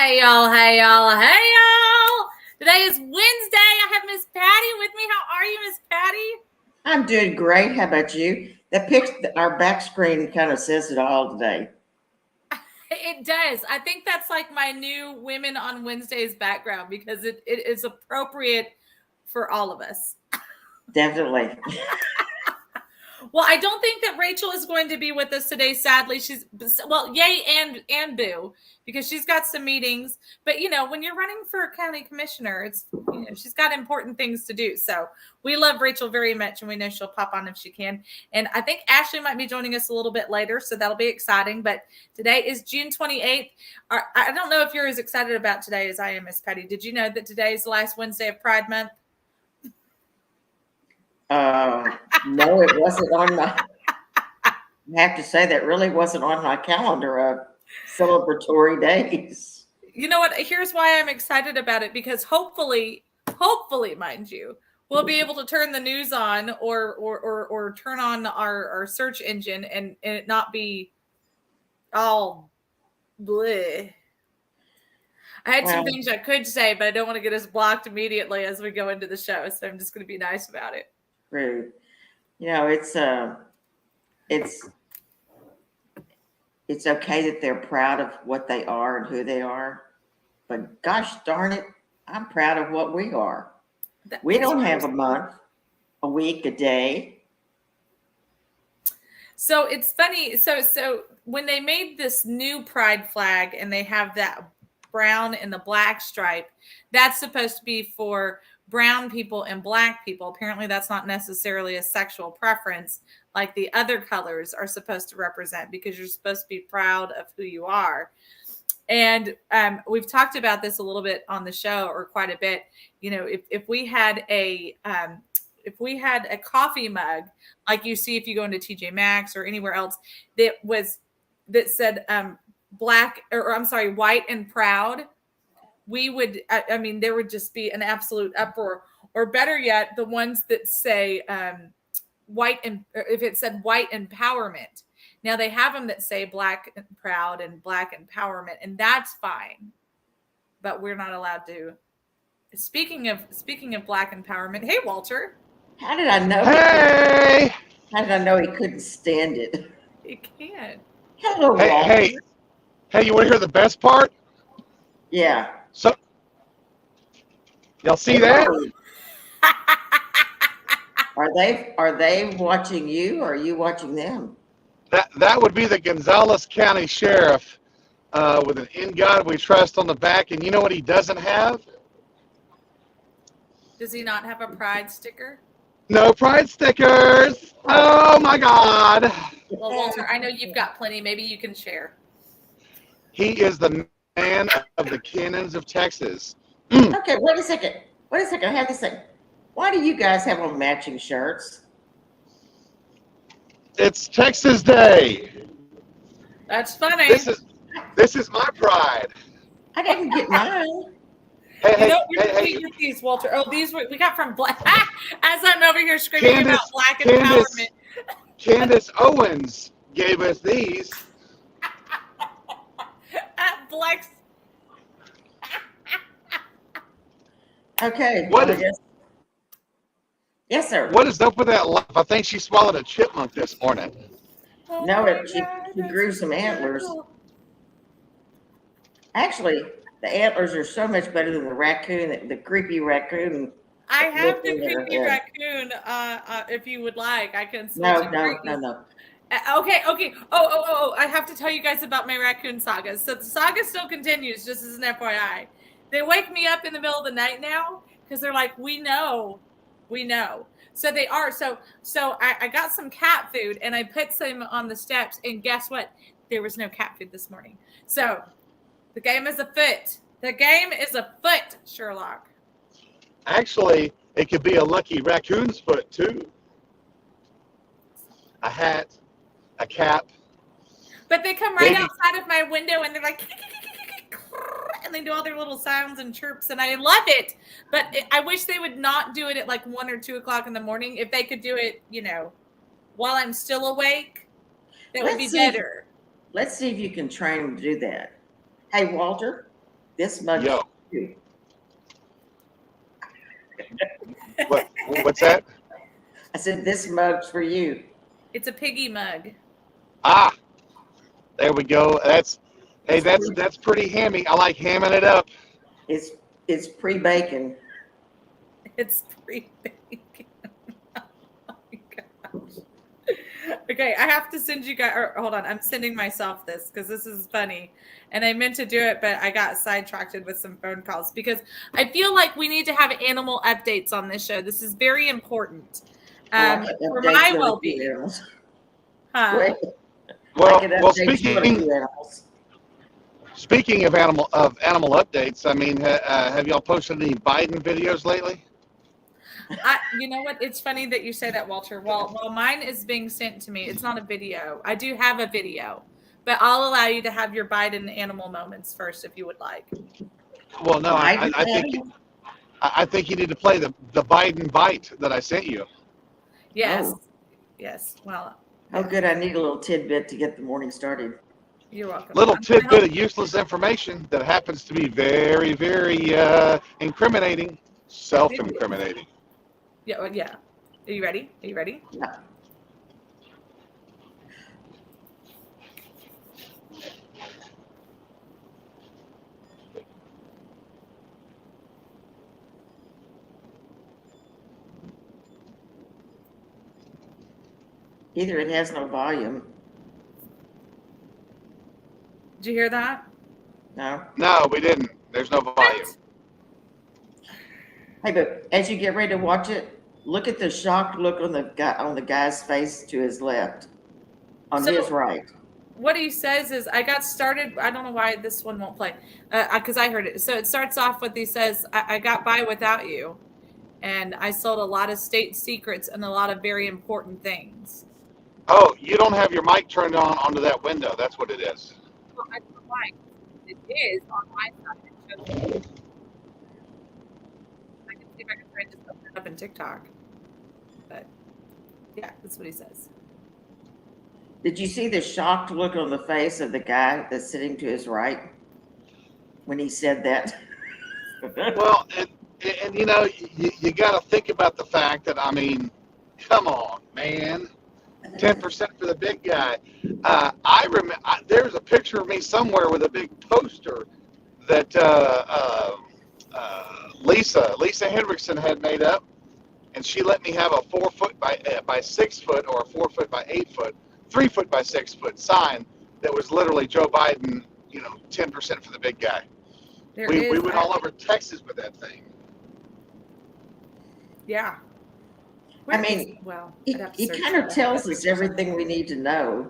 Hey y'all, hey y'all, hey y'all. Today is Wednesday. I have Miss Patty with me. How are you, Miss Patty? I'm doing great. How about you? Our back screen kind of says it all today. It does. I think that's like my new Women on Wednesdays background because it is appropriate for all of us. Definitely. Well, I don't think that Rachel is going to be with us today. Sadly, yay and boo, because she's got some meetings. But when you're running for county commissioner, she's got important things to do. So we love Rachel very much, and we know she'll pop on if she can. And I think Ashley might be joining us a little bit later, so that'll be exciting. But today is June 28th. I don't know if you're as excited about today as I am, Miss Patty. Did you know that today is the last Wednesday of Pride Month? No, it wasn't on my. I have to say that really wasn't on my calendar of celebratory days. You know what? Here's why I'm excited about it, because hopefully, mind you, we'll be able to turn the news on or turn on our search engine and it not be all bleh. I had some things I could say, but I don't want to get us blocked immediately as we go into the show. So I'm just going to be nice about it. Rude. It's okay that they're proud of what they are and who they are, but gosh darn it, I'm proud of what we are. We don't have a month, a week, a day. So it's funny. So when they made this new pride flag and they have that brown and the black stripe, that's supposed to be for brown people and black people. Apparently that's not necessarily a sexual preference like the other colors are supposed to represent, because you're supposed to be proud of who you are. And we've talked about this a little bit on the show, or quite a bit. If we had a coffee mug like you see if you go into TJ Maxx or anywhere else that said black, or I'm sorry, white and proud, we would, there would just be an absolute uproar. Or better yet, the ones that say if it said white empowerment. Now they have them that say black and proud and black empowerment, and that's fine. But we're not allowed to. Speaking of black empowerment, hey Walter. How did I know? Hey! How did I know he couldn't stand it? He can't. Hello, Walter. Hey! You want to hear the best part? Yeah. So, y'all see that? Are they watching you, or are you watching them? That would be the Gonzales County Sheriff with an "In God We Trust" on the back, and you know what he doesn't have? Does he not have a pride sticker? No pride stickers. Oh my God. Well, Walter, I know you've got plenty. Maybe you can share. He is the man of the cannons of Texas. Okay, wait a second. I have this thing. Why do you guys have on matching shirts? It's Texas Day. That's funny. This is my pride. I didn't get mine. Hey, get these, Walter. Oh, these we got from Black. As I'm over here screaming about black empowerment. Candace Owens gave us these. Black. Okay. Yes, sir. What is up with that life? I think she swallowed a chipmunk this morning. She grew some antlers. Actually, the antlers are so much better than the raccoon, the creepy raccoon. I have the creepy raccoon. If you would like, I can. No. Okay. Oh! I have to tell you guys about my raccoon saga. So the saga still continues, just as an FYI. They wake me up in the middle of the night now because they're like, we know. So they are. So I got some cat food and I put some on the steps, and guess what? There was no cat food this morning. So the game is afoot. Sherlock. Actually, it could be a lucky raccoon's foot too. A hat, a cap. But they come right outside of my window and they're like, and they do all their little sounds and chirps, and I love it. But I wish they would not do it at like 1 or 2 o'clock in the morning. If they could do it, while I'm still awake, that would be better. Let's see if you can train them to do that. Hey, Walter. This mug's Yo. for you. What's that? I said, this mug's for you. It's a piggy mug. Ah, there we go. That's pretty hammy. I like hamming it up. It's pre-bacon. It's pre-bacon. Oh my gosh. Okay, I have to send you guys. Or, hold on, I'm sending myself this because this is funny, and I meant to do it, but I got sidetracked with some phone calls because I feel like we need to have animal updates on this show. This is very important for my well-being. Huh? Well, speaking of animal updates, I mean, have y'all posted any Biden videos lately? You know what? It's funny that you say that, Walter. While mine is being sent to me, it's not a video. I do have a video, but I'll allow you to have your Biden animal moments first if you would like. Well, no, I think you need to play the Biden bite that I sent you. Yes. Oh. Yes. Well. Oh, good. I need a little tidbit to get the morning started. You're welcome. Little tidbit of useless information that happens to be very, very incriminating, self-incriminating. Yeah. Yeah. Are you ready? Are you ready? Yeah. Either it has no volume. Did you hear that? No. No, we didn't. There's no volume. Hey, but as you get ready to watch it, look at the shocked look on the guy's face to his left, on his right. What he says is, I got started. I don't know why this one won't play, because I heard it. So it starts off with, he says, I got by without you, and I sold a lot of state secrets and a lot of very important things. Oh, you don't have your mic turned onto that window. That's what it is. Well, I don't know why. It is on my side. It shows. I can see if I can try and just open it up in TikTok. But yeah, that's what he says. Did you see the shocked look on the face of the guy that's sitting to his right when he said that? Well, and you know, you got to think about the fact that, I mean, come on, man. 10% for the big guy. I remember there's a picture of me somewhere with a big poster that Lisa Hendrickson had made up, and she let me have a 4 foot by 6 foot or a 4 foot by 8 foot, 3 foot by 6 foot sign that was literally Joe Biden, 10% for the big guy. We went all over Texas with that thing. Yeah. I mean, he kind of tells us everything we need to know.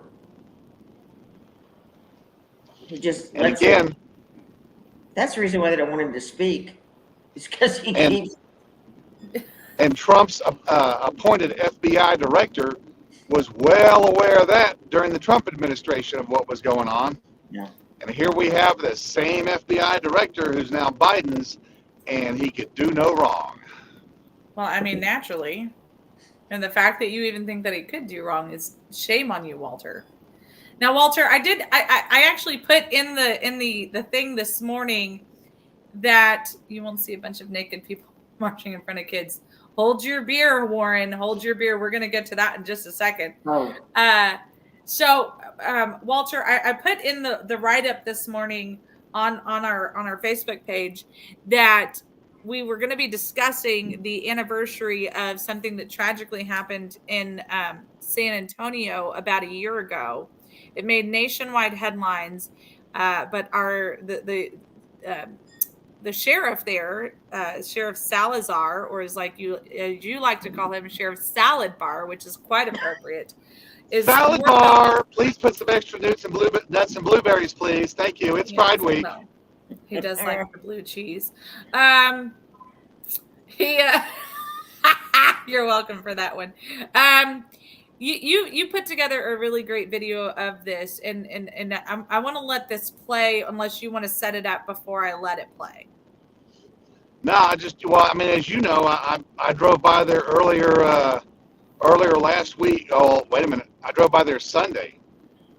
He just that's the reason why they don't want him to speak. It's because he keeps. And Trump's appointed FBI director was well aware of that during the Trump administration of what was going on. Yeah. And here we have the same FBI director who's now Biden's, and he could do no wrong. Well, I mean, naturally. And the fact that you even think that he could do wrong is shame on you, Walter. Now, Walter, I actually put in the thing this morning that you won't see a bunch of naked people marching in front of kids. Hold your beer, Warren. Hold your beer. We're going to get to that in just a second. Oh. Walter, I put in the write-up this morning on our Facebook page that we were going to be discussing the anniversary of something that tragically happened in San Antonio about a year ago. It made nationwide headlines, but the sheriff there, Sheriff Salazar, or as you like to call him, Sheriff Salad Bar, which is quite appropriate. Salad Bar, please put some extra nuts and blueberries, please. Thank you. It's Pride Week. No. He does like the blue cheese. You're welcome for that one. You put together a really great video of this, and I want to let this play unless you want to set it up before I let it play. No, as you know, I drove by there earlier last week. Oh, wait a minute. I drove by there Sunday,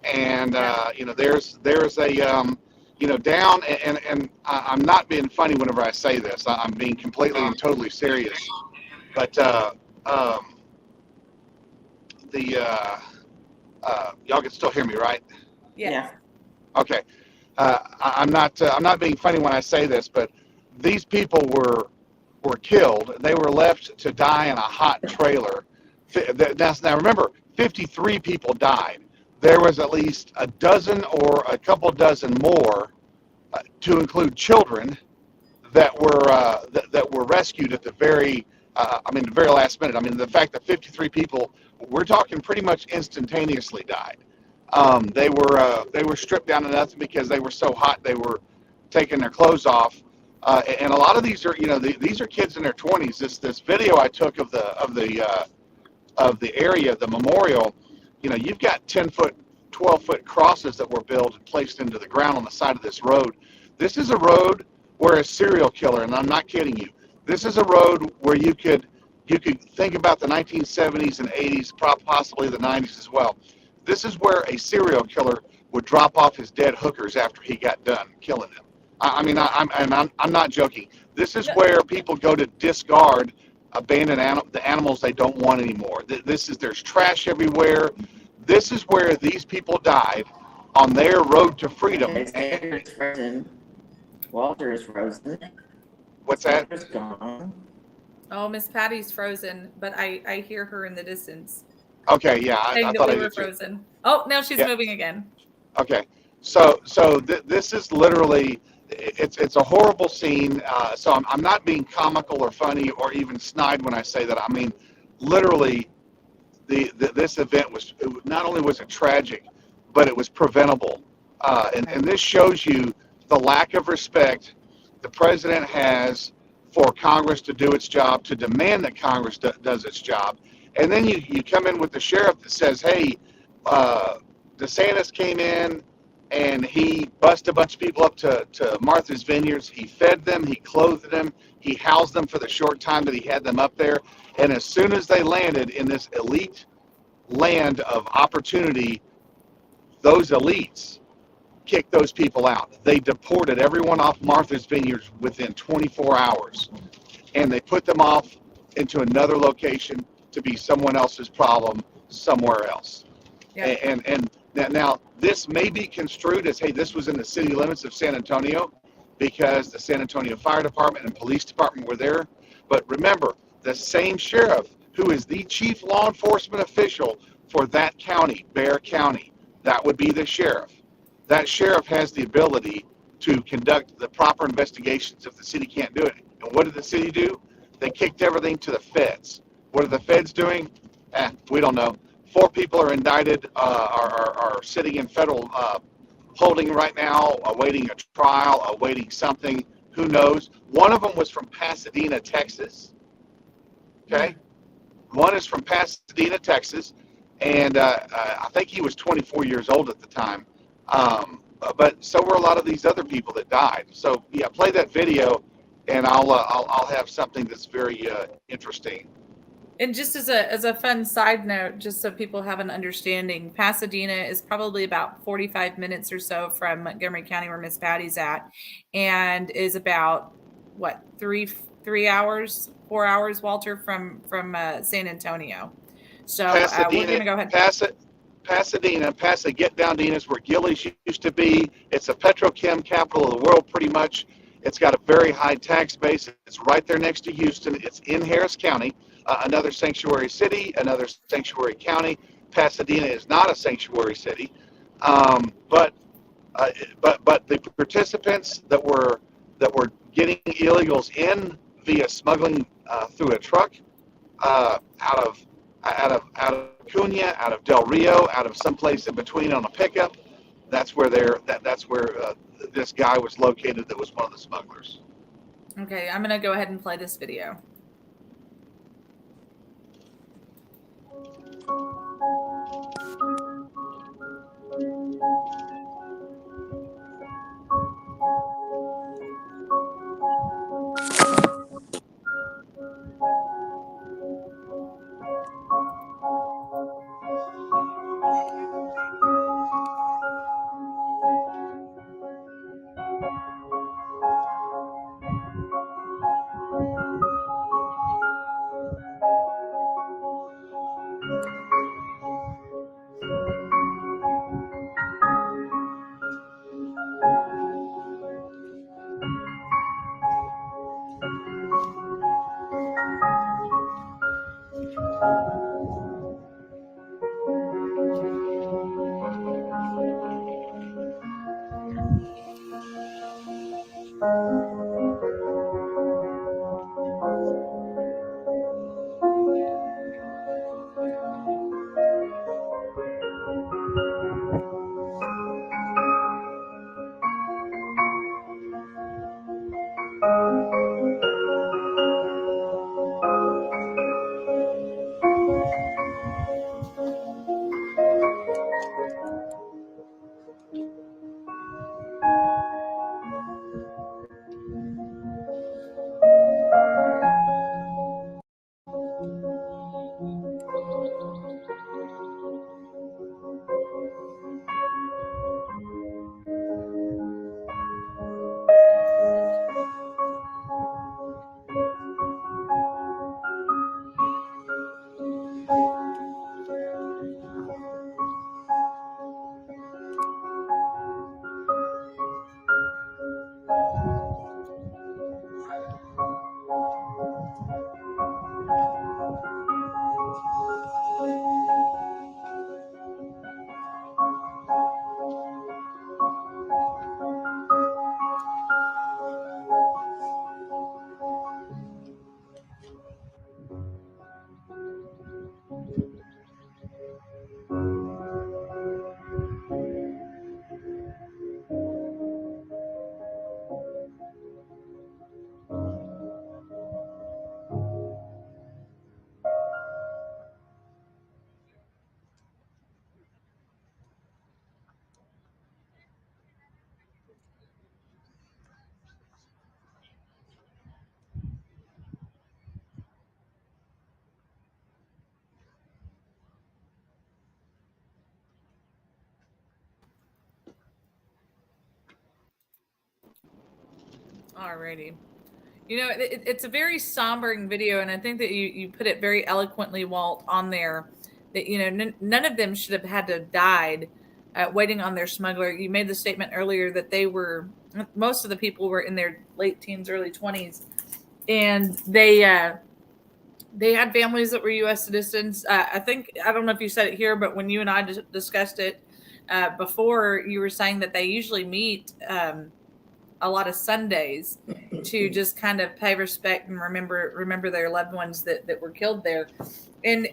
and there's a down, and I'm not being funny whenever I say this. I'm being completely and totally serious. But y'all can still hear me, right? Yes. Okay. I'm not being funny when I say this, but these people were killed. They were left to die in a hot trailer. Now remember, 53 people died. There was at least a dozen or a couple dozen more, to include children, that were rescued at the very the very last minute. I mean, the fact that 53 people, we're talking pretty much instantaneously, died. They were stripped down to nothing because they were so hot. They were taking their clothes off, and a lot of these are these are kids in their 20s. This video I took of the area, the memorial. You've got 10-foot, 12-foot crosses that were built and placed into the ground on the side of this road. This is a road where a serial killer, and I'm not kidding you, this is a road where you could think about the 1970s and 80s, possibly the 90s as well. This is where a serial killer would drop off his dead hookers after he got done killing them. I'm not joking. This is where people go to discard abandoned the animals they don't want anymore. There's trash everywhere. This is where these people died on their road to freedom. Walter is frozen. What's that? Walter's gone. Oh, Miss Patty's frozen, but I hear her in the distance. Okay, yeah, I thought we were frozen. Oh, now she's moving again. Okay, so this is literally, it's a horrible scene. So I'm not being comical or funny or even snide when I say that. I mean, literally, this event not only was it tragic, but it was preventable. And this shows you the lack of respect the president has for Congress to do its job, to demand that Congress does its job. And then you come in with the sheriff that says, hey, DeSantis came in and he bused a bunch of people up to Martha's Vineyards. He fed them, he clothed them, he housed them for the short time that he had them up there. And as soon as they landed in this elite land of opportunity, those elites kicked those people out. They deported everyone off Martha's Vineyards within 24 hours. And they put them off into another location to be someone else's problem somewhere else. Yeah. And now this may be construed as, hey, this was in the city limits of San Antonio because the San Antonio Fire Department and Police Department were there. But remember, the same sheriff who is the chief law enforcement official for that county, Bexar County, that would be the sheriff. That sheriff has the ability to conduct the proper investigations if the city can't do it. And what did the city do? They kicked everything to the feds. What are the feds doing? We don't know. 4 people are indicted, are sitting in federal holding right now, awaiting a trial, awaiting something. Who knows? One of them was from Pasadena, Texas. Okay? One is from Pasadena, Texas. And I think he was 24 years old at the time. But so were a lot of these other people that died. So yeah, play that video, and I'll have something that's very interesting. And just as a fun side note, just so people have an understanding, Pasadena is probably about 45 minutes or so from Montgomery County, where Miss Patty's at, and is about what 4 hours, Walter, from San Antonio. So we're gonna go ahead. Pasadena, Get Down Dina is where Gillies used to be. It's a petrochem capital of the world, pretty much. It's got a very high tax base. It's right there next to Houston. It's in Harris County, another sanctuary city, another sanctuary county. Pasadena is not a sanctuary city, but the participants that were getting illegals in via smuggling through a truck out of Cunha, out of Del Rio, out of someplace in between on a pickup. That's where this guy was located that was one of the smugglers. Okay, I'm gonna go ahead and play this video. Alrighty. You know, it's a very sombering video, and I think that you put it very eloquently, Walt, on there. That none of them should have had to have died waiting on their smuggler. You made the statement earlier that most of the people were in their late teens, early 20s, and they had families that were U.S. citizens. I don't know if you said it here, but when you and I discussed it before, you were saying that they usually meet a lot of Sundays to just kind of pay respect and remember their loved ones that were killed there. And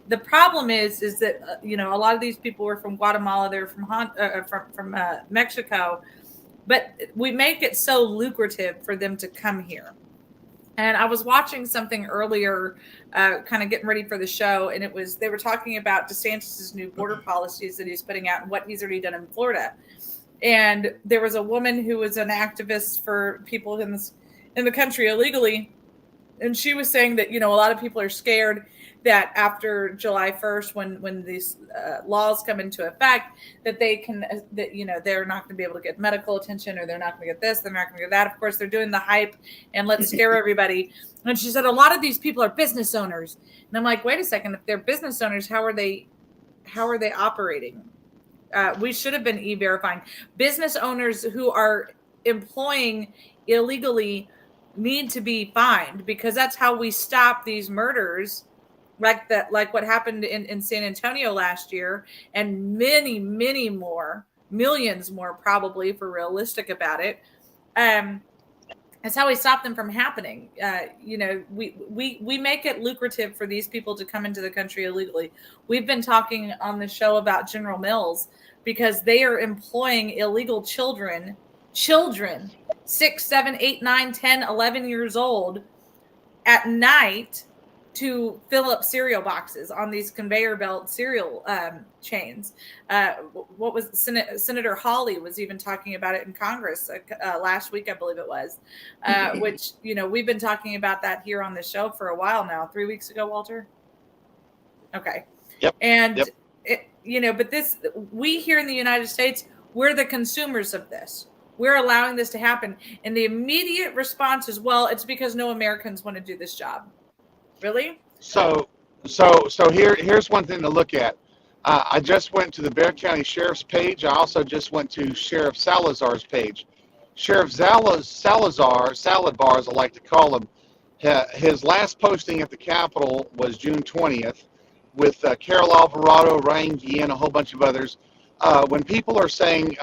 the problem is that a lot of these people were from Guatemala, they're from Mexico, but we make it so lucrative for them to come here. And I was watching something earlier, kind of getting ready for the show, and they were talking about DeSantis's new border policies that he's putting out and what he's already done in Florida. And there was a woman who was an activist for people in the country illegally, and she was saying that a lot of people are scared that after July 1st, when these laws come into effect, that they're not going to be able to get medical attention, or they're not going to get this, they're not going to get that. Of course, they're doing the hype and let's scare everybody. And she said a lot of these people are business owners, and I'm like, wait a second, if they're business owners, how are they operating? We should have been e-verifying. Business owners who are employing illegally need to be fined, because that's how we stop these murders like what happened in San Antonio last year, and many, many more, millions more probably, if we're realistic about it. That's how we stop them from happening. We make it lucrative for these people to come into the country illegally. We've been talking on the show about General Mills, because they are employing illegal children, 6, 7, 8, 9, 10, 11 years old at night to fill up cereal boxes on these conveyor belt cereal chains. What was Senator Hawley was even talking about it in Congress last week, I believe it was, which, we've been talking about that here on the show for a while now. 3 weeks ago, Walter? Okay. Yep. And, yep. But we here in the United States, we're the consumers of this. We're allowing this to happen. And the immediate response is, well, it's because no Americans want to do this job. Really? So Here's one thing to look at. I just went to the Bexar County Sheriff's page. I also just went to Sheriff Salazar's page. Sheriff Salazar, Salad Bar as I like to call him, his last posting at the Capitol was June 20th with Carol Alvarado, Ryan Guillen, a whole bunch of others. When people are saying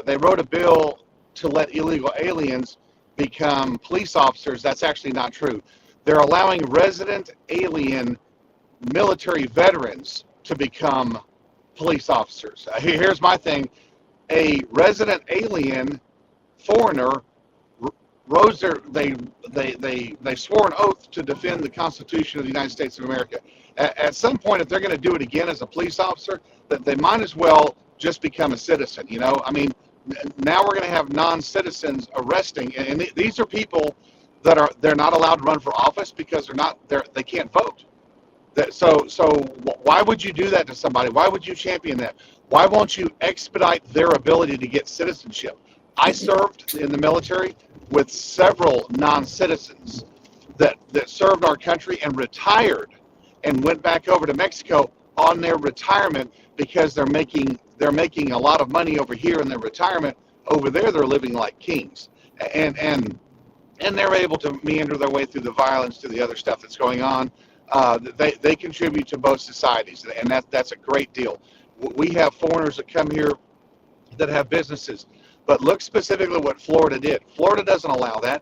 they wrote a bill to let illegal aliens become police officers, that's actually not true. They're allowing resident alien military veterans to become police officers. Here's my thing. A resident alien foreigner rose they swore an oath to defend the Constitution of the United States of America. At some point, if they're going to do it again as a police officer, that they might as well just become a citizen. I mean, now we're going to have non-citizens arresting, and these are people that they're not allowed to run for office because they can't vote. So why would you do that to somebody? Why would you champion that? Why won't you expedite their ability to get citizenship? I served in the military with several non-citizens that served our country and retired and went back over to Mexico on their retirement because they're making a lot of money over here in their retirement. Over there, they're living like kings, and they're able to meander their way through the violence, to the other stuff that's going on. They contribute to both societies, and that's a great deal. We have foreigners that come here that have businesses, but look specifically what Florida did. Florida doesn't allow that.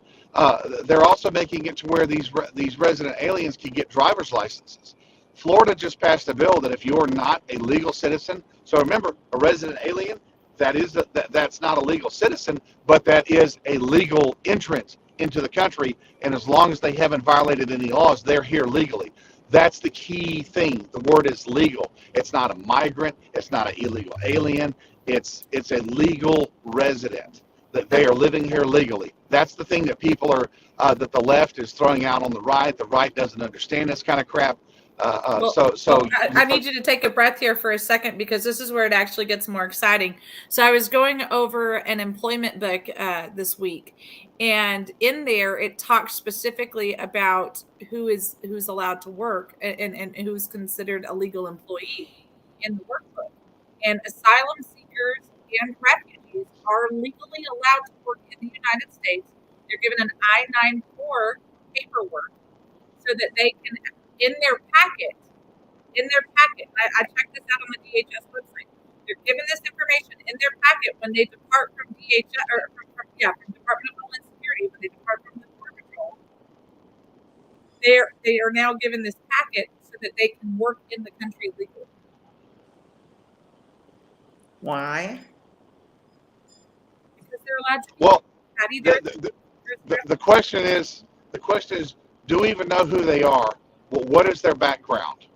They're also making it to where these resident aliens can get driver's licenses. Florida just passed a bill that if you're not a legal citizen, so remember, a resident alien, that's not a legal citizen, but that is a legal entrant into the country, and as long as they haven't violated any laws, they're here legally. That's the key thing. The word is legal. It's not a migrant. It's not an illegal alien. It's a legal resident, that they are living here legally. That's the thing that people are that the left is throwing out on the right. The right doesn't understand this kind of crap. I need you to take a breath here for a second, because this is where it actually gets more exciting. So I was going over an employment book this week, and in there it talks specifically about who's allowed to work and who's considered a legal employee in the workbook. And asylum seekers and refugees are legally allowed to work in the United States. They're given an I-94 paperwork so that they can, in their packet, I checked this out on the DHS website. They're given this information in their packet when they depart from DHS or from Department of Homeland Security, when they depart from the Border Patrol. They are now given this packet so that they can work in the country legally. Why? Because they're allowed to. Well, Patty, the question is, do we even know who they are? Well, what is their background?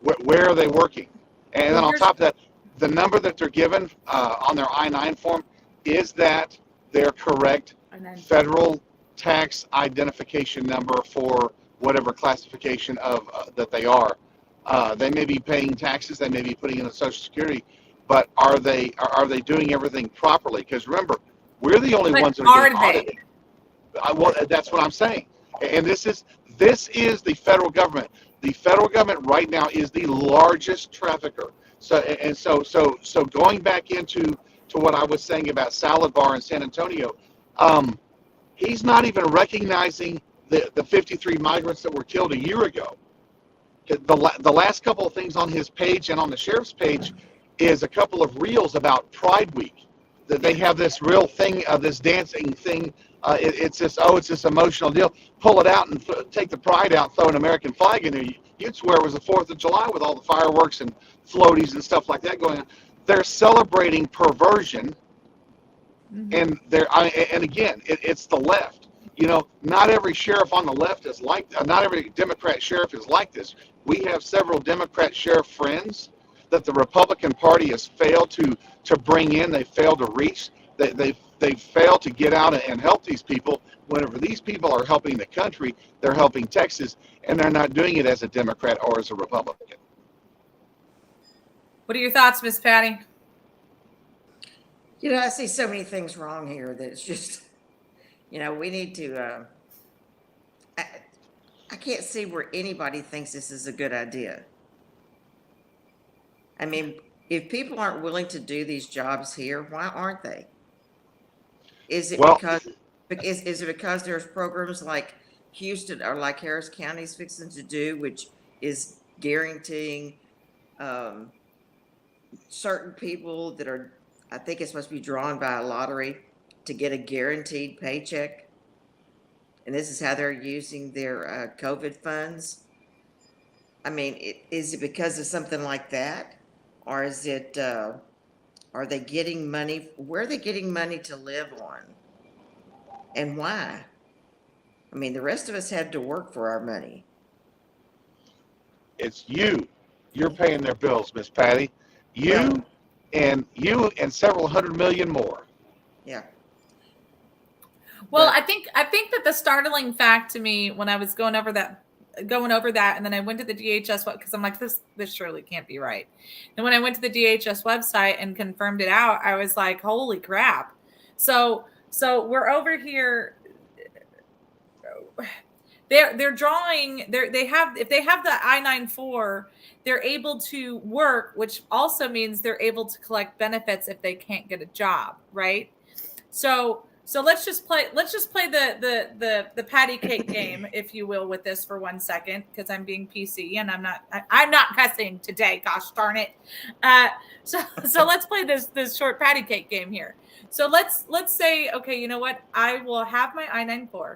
Where are they working? And then on top of that, the number that they're given on their I-9 form, is that their correct federal tax identification number for whatever classification of that they are? They may be paying taxes, they may be putting in a Social Security, but are they doing everything properly? Because remember, we're the only ones that are getting audited. Well, that's what I'm saying. And this is the federal government. The federal government right now is the largest trafficker. So going back into what I was saying about Salad Bar in San Antonio, he's not even recognizing the 53 migrants that were killed a year ago. The last couple of things on his page and on the sheriff's page is a couple of reels about Pride Week. That they have this real thing, this dancing thing. It's this emotional deal. Pull it out and take the pride out, throw an American flag in there. You'd swear it was the 4th of July with all the fireworks and floaties and stuff like that going on. They're celebrating perversion, and again, it's the left. Not every sheriff on the left is like that. Not every Democrat sheriff is like this. We have several Democrat sheriff friends that the Republican Party has failed to bring in. They failed to reach. They failed to get out and help these people. Whenever these people are helping the country, they're helping Texas, and they're not doing it as a Democrat or as a Republican. what are your thoughts, Miss Patty? I see so many things wrong here that it's just, we need to. I can't see where anybody thinks this is a good idea. I mean, if people aren't willing to do these jobs here, why aren't they? Is it Well, is it because there's programs like Houston or like Harris County's fixing to do, which is guaranteeing um, certain people that are, I think it's supposed to be drawn by a lottery to get a guaranteed paycheck, and this is how they're using their COVID funds. I mean, is it because of something like that, or is it? Are they getting money? Where are they getting money to live on, and why? I mean, the rest of us had to work for our money. it's you. You're paying their bills, Miss Patty. Well, You and several hundred million more. yeah. Well, But I think that the startling fact to me when I was going over that, and then I went to the DHS because I'm like, this surely can't be right. And when I went to the DHS website and confirmed it out, I was like, holy crap. So we're over here. They're drawing. They have, if they have the I-94, they're able to work, which also means they're able to collect benefits if they can't get a job, right? So let's just play the patty cake game, if you will, with this for 1 second, because I'm being PC and I'm not cussing today. Gosh darn it! So let's play this short patty cake game here. So let's say, okay, you know what? I will have my I-94.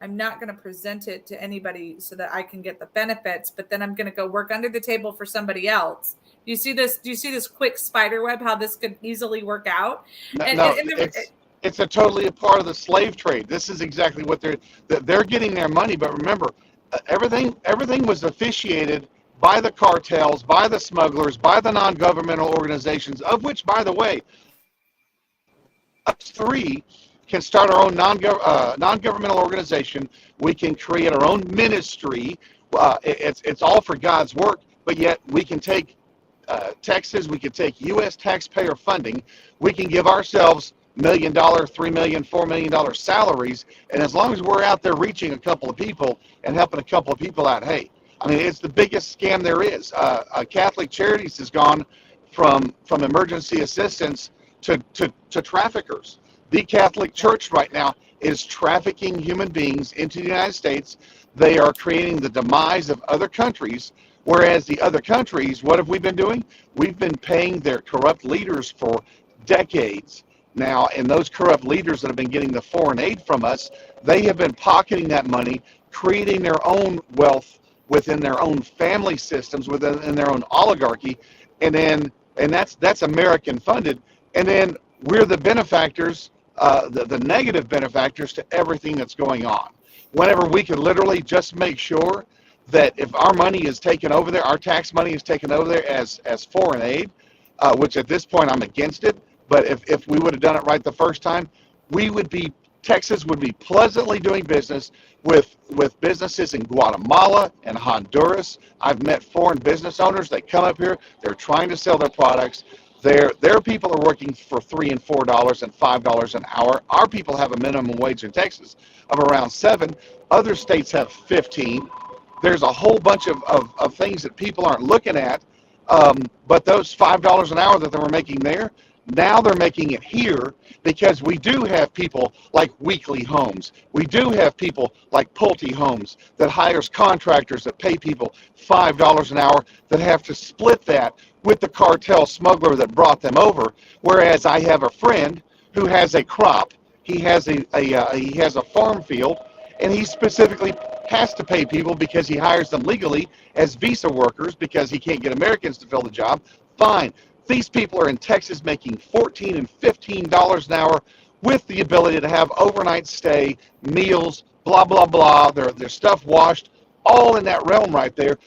I'm not going to present it to anybody so that I can get the benefits, but then I'm going to go work under the table for somebody else. Do you see this quick spider web? How this could easily work out? No, it's a totally a part of the slave trade. This is exactly what they're getting their money. But remember, everything was officiated by the cartels, by the smugglers, by the non-governmental organizations, of which, by the way, us three can start our own non-governmental organization. We can create our own ministry. It's all for God's work, but yet we can take Texas, we can take U.S. taxpayer funding. We can give ourselves $1 million, $3 million, $4 million salaries, and as long as we're out there reaching a couple of people and helping a couple of people out, hey, I mean, it's the biggest scam there is. Catholic Charities has gone from emergency assistance to traffickers. The Catholic Church right now is trafficking human beings into the United States. They are creating the demise of other countries, whereas the other countries, what have we been doing? We've been paying their corrupt leaders for decades now, and those corrupt leaders that have been getting the foreign aid from us, they have been pocketing that money, creating their own wealth within their own family systems, within their own oligarchy, and that's American funded, and then we're the benefactors, the negative benefactors to everything that's going on. Whenever we could literally just make sure that if our money is taken over there, our tax money is taken over there as foreign aid, which at this point I'm against it, but if we would have done it right the first time, Texas would be pleasantly doing business with businesses in Guatemala and Honduras. I've met foreign business owners. They come up here. They're trying to sell their products. Their people are working for $3 and $4 and $5 an hour. Our people have a minimum wage in Texas of around 7. Other states have 15. There's a whole bunch of things that people aren't looking at. But those $5 an hour that they were making there, now they're making it here because we do have people like Weekly Homes. We do have people like Pulte Homes that hires contractors that pay people $5 an hour that have to split that with the cartel smuggler that brought them over. Whereas I have a friend who has a crop. He has a farm field, and he specifically has to pay people because he hires them legally as visa workers because he can't get Americans to fill the job. Fine. These people are in Texas making $14 and $15 an hour with the ability to have overnight stay, meals, blah, blah, blah, their stuff washed, all in that realm right there.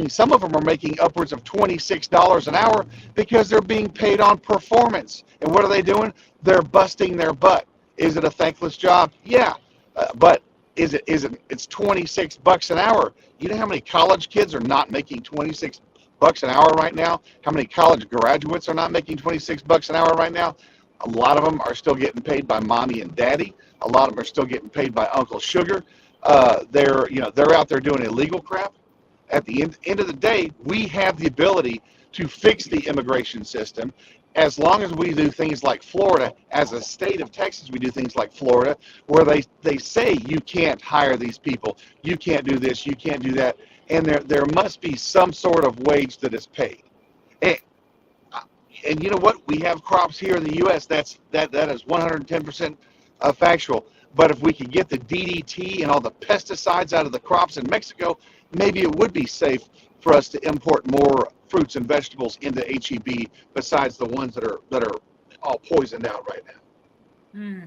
Some of them are making upwards of $26 an hour because they're being paid on performance. And what are they doing? They're busting their butt. Is it a thankless job? Yeah. But it's $26 an hour. You know how many college kids are not making $26 an hour right now? How many college graduates are not making $26 an hour right now? A lot of them are still getting paid by mommy and daddy. A lot of them are still getting paid by Uncle Sugar. they're out there doing illegal crap. At the end of the day, we have the ability to fix the immigration system as long as we do things like Florida. As a state of Texas, we do things like Florida, where they say you can't hire these people, you can't do this, you can't do that, and there must be some sort of wage that is paid. And you know what? We have crops here in the U.S. that is 110% factual. But if we could get the DDT and all the pesticides out of the crops in Mexico, maybe it would be safe for us to import more fruits and vegetables into HEB besides the ones that are all poisoned out right now.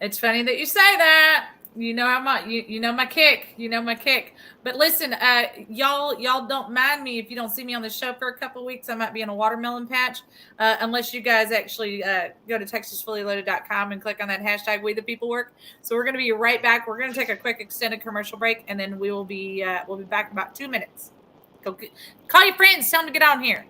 It's funny that you say that. You know how much you know my kick. You know my kick. But listen, y'all don't mind me if you don't see me on the show for a couple of weeks. I might be in a watermelon patch, unless you guys actually go to TexasFullyLoaded.com and click on that hashtag We the People Work. So we're going to be right back. We're going to take a quick extended commercial break, and then we'll be back in about 2 minutes. Go call your friends. Tell them to get on here.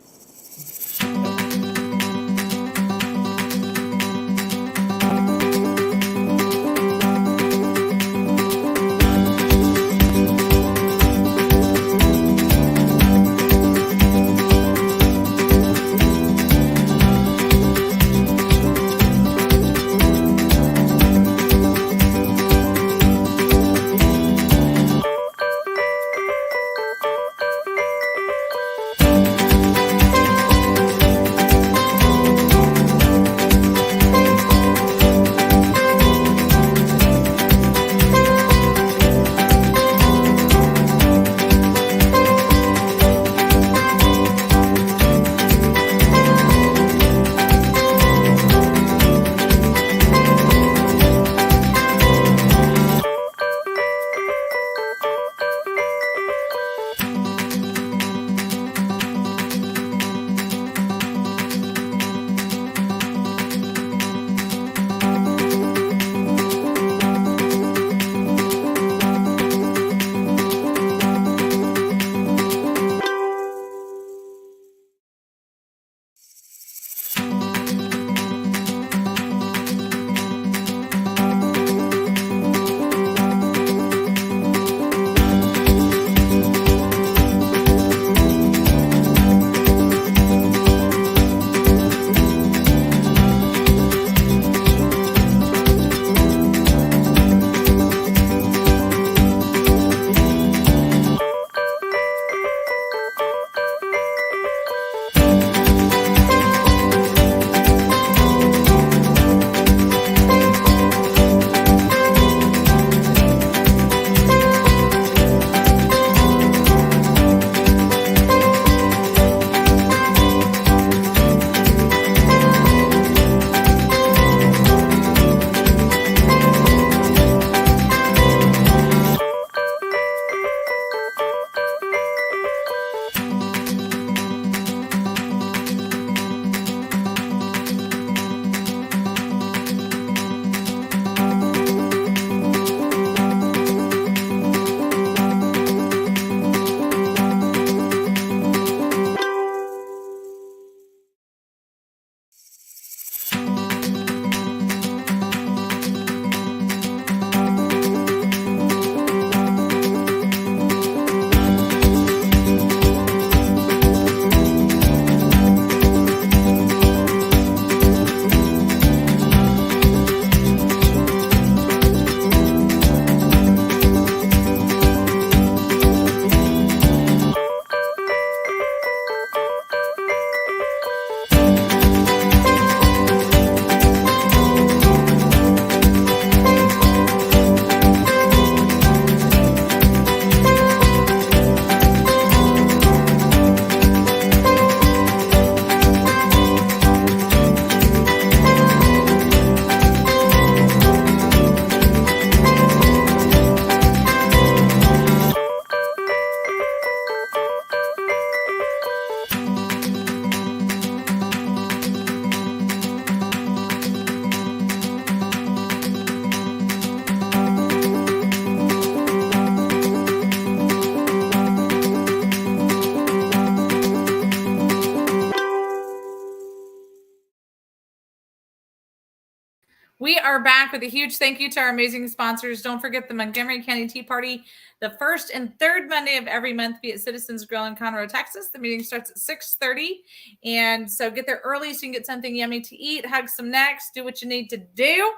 We are back with a huge thank you to our amazing sponsors. Don't forget the Montgomery County Tea Party, the first and third Monday of every month, be at Citizens Grill in Conroe, Texas. The meeting starts at 6:30. And so get there early so you can get something yummy to eat, hug some necks, do what you need to do.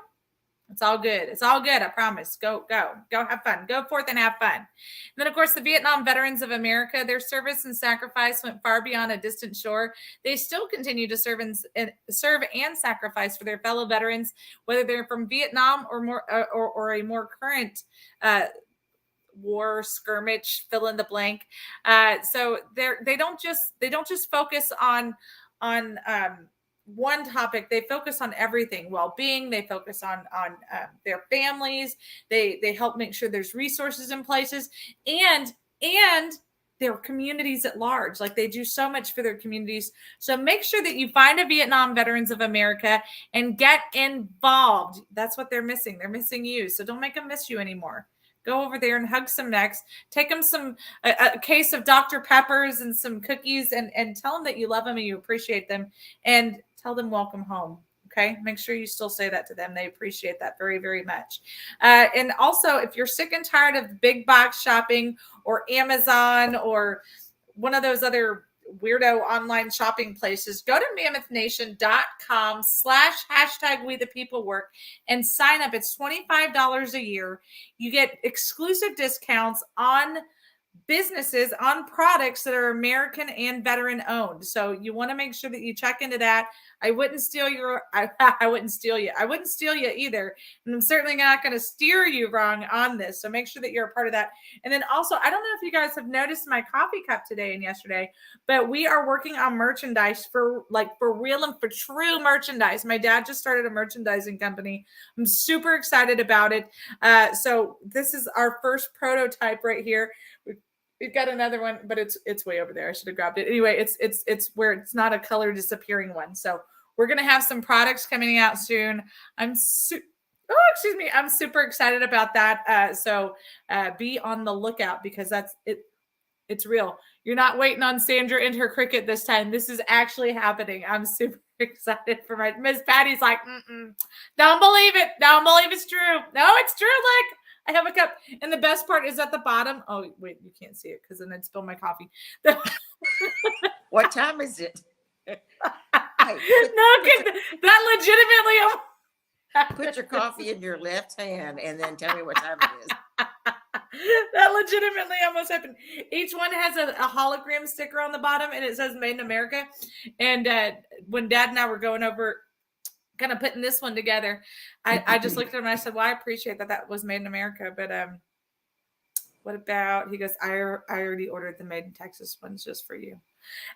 It's all good. It's all good. I promise. Go have fun. Go forth and have fun. And then, of course, the Vietnam Veterans of America, their service and sacrifice went far beyond a distant shore. They still continue to serve and sacrifice for their fellow veterans, whether they're from Vietnam or a more current war skirmish, fill in the blank. So they don't just focus on one topic. They focus on everything: well-being. They focus on their families. They help make sure there's resources in places and their communities at large. Like, they do so much for their communities. So make sure that you find a Vietnam Veterans of America and get involved. That's what they're missing. They're missing you. So don't make them miss you anymore. Go over there and hug some necks. Take them a case of Dr. Peppers and some cookies, and tell them that you love them and you appreciate them, and tell them welcome home. Okay. Make sure you still say that to them. They appreciate that very, very much. And also, if you're sick and tired of big box shopping or Amazon or one of those other weirdo online shopping places, go to mammothNation.com/#WeThePeopleWork and sign up. It's $25 a year. You get exclusive discounts on businesses, on products that are American and veteran owned. So you want to make sure that you check into that. I wouldn't steal you. I wouldn't steal you either. And I'm certainly not going to steer you wrong on this. So make sure that you're a part of that. And then also, I don't know if you guys have noticed my coffee cup today and yesterday, but we are working on merchandise for real and for true merchandise. My dad just started a merchandising company. I'm super excited about it. So this is our first prototype right here. We've got another one, but it's way over there. I should have grabbed it. Anyway, it's where it's not a color disappearing one. So we're gonna have some products coming out soon. I'm super excited about that. So be on the lookout, because that's it. It's real. You're not waiting on Sandra and her cricket this time. This is actually happening. I'm super excited for my Miss Patty's like, don't believe it. Don't believe it's true. No, it's true. Look. I have a cup. And the best part is at the bottom. Oh, wait, you can't see it because then I'd spill my coffee. What time is it? That legitimately. Put your coffee in your left hand and then tell me what time it is. That legitimately almost happened. Each one has a hologram sticker on the bottom, and it says Made in America. And when Dad and I were going over kind of putting this one together, I just looked at him and I said, well, I appreciate that was Made in America, but what about, he goes, I already ordered the Made in Texas ones just for you.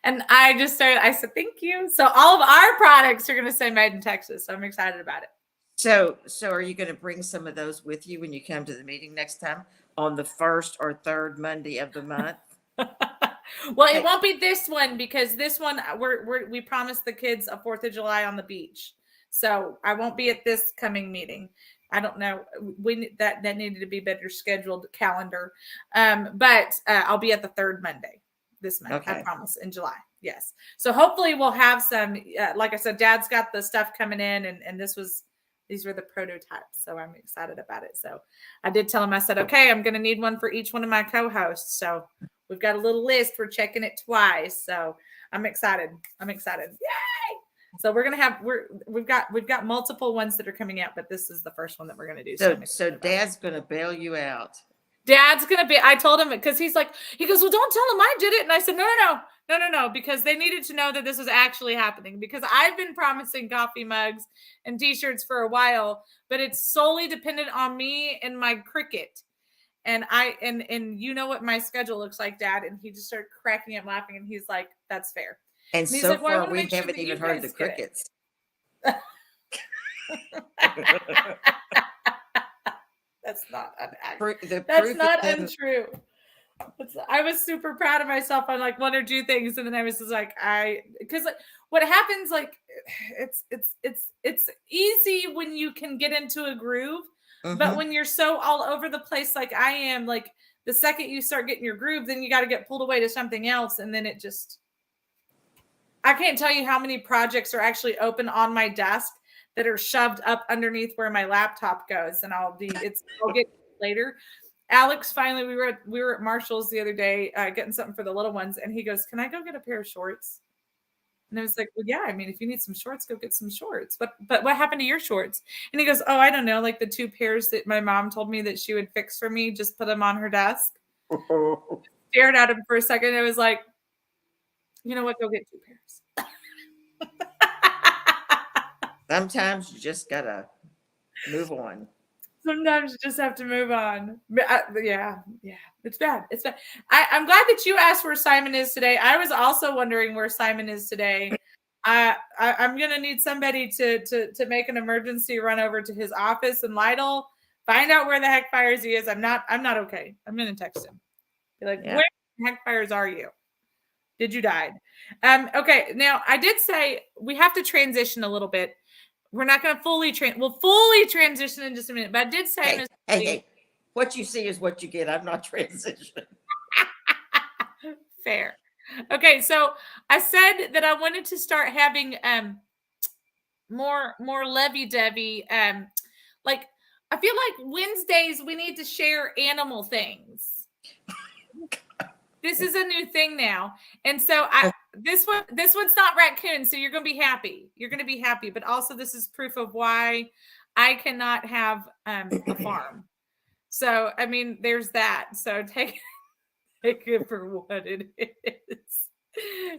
And I said, thank you. So all of our products are going to say Made in Texas. So I'm excited about it. So are you going to bring some of those with you when you come to the meeting next time on the first or third Monday of the month? Well, it won't be this one, because this one we promised the kids a 4th of July on the beach. So I won't be at this coming meeting. I don't know. That needed to be better scheduled calendar. But I'll be at the third Monday this month. Okay. I promise, in July. Yes. So hopefully we'll have some, like I said, Dad's got the stuff coming in, and these were the prototypes. So I'm excited about it. So I did tell him, I said, okay, I'm going to need one for each one of my co-hosts. So we've got a little list. We're checking it twice. So I'm excited. Yay! So we're going to have, we've got multiple ones that are coming out, but this is the first one that we're going to do. So Dad's going to bail you out. Dad's going to be, I told him, because he goes, well, don't tell him I did it. And I said, no, because they needed to know that this was actually happening, because I've been promising coffee mugs and t-shirts for a while, but it's solely dependent on me and my cricket. And and you know what my schedule looks like, Dad. And he just started cracking up laughing, and he's like, that's fair. And so like, far, we haven't even heard the crickets. That's not untrue. I was super proud of myself on like one or two things, and then I was just like, because what happens, like, it's easy when you can get into a groove, but when you're so all over the place, like I am, like the second you start getting your groove, then you got to get pulled away to something else, and then it just. I can't tell you how many projects are actually open on my desk that are shoved up underneath where my laptop goes, and I'll get it later. Alex finally, we were at Marshall's the other day getting something for the little ones, and he goes, "Can I go get a pair of shorts?" And I was like, "Well, yeah. I mean, if you need some shorts, go get some shorts. But what happened to your shorts?" And he goes, "Oh, I don't know. Like the 2 pairs that my mom told me that she would fix for me, just put them on her desk." Stared at him for a second. I was like, "You know what? Go get 2 pairs." Sometimes you just gotta move on. Sometimes you just have to move on. Yeah, it's bad. It's bad. I'm glad that you asked where Simon is today. I was also wondering where Simon is today. I'm gonna need somebody to make an emergency run over to his office in Lytle, find out where the heck fires he is. I'm not okay. I'm gonna text him. Be like, Yeah. where the heck fires are you? Did you die? Okay. Now I did say we have to transition a little bit. We're not going to we'll fully transition in just a minute. But I did say, hey, what you see is what you get. I'm not transitioning. Fair. Okay, so I said that I wanted to start having more lovey-dovey. Like I feel like Wednesdays we need to share animal things. This is a new thing now, and so this one's not raccoon, so you're gonna be happy. You're gonna be happy, but also this is proof of why I cannot have a farm. So I mean, there's that. So take it for what it is,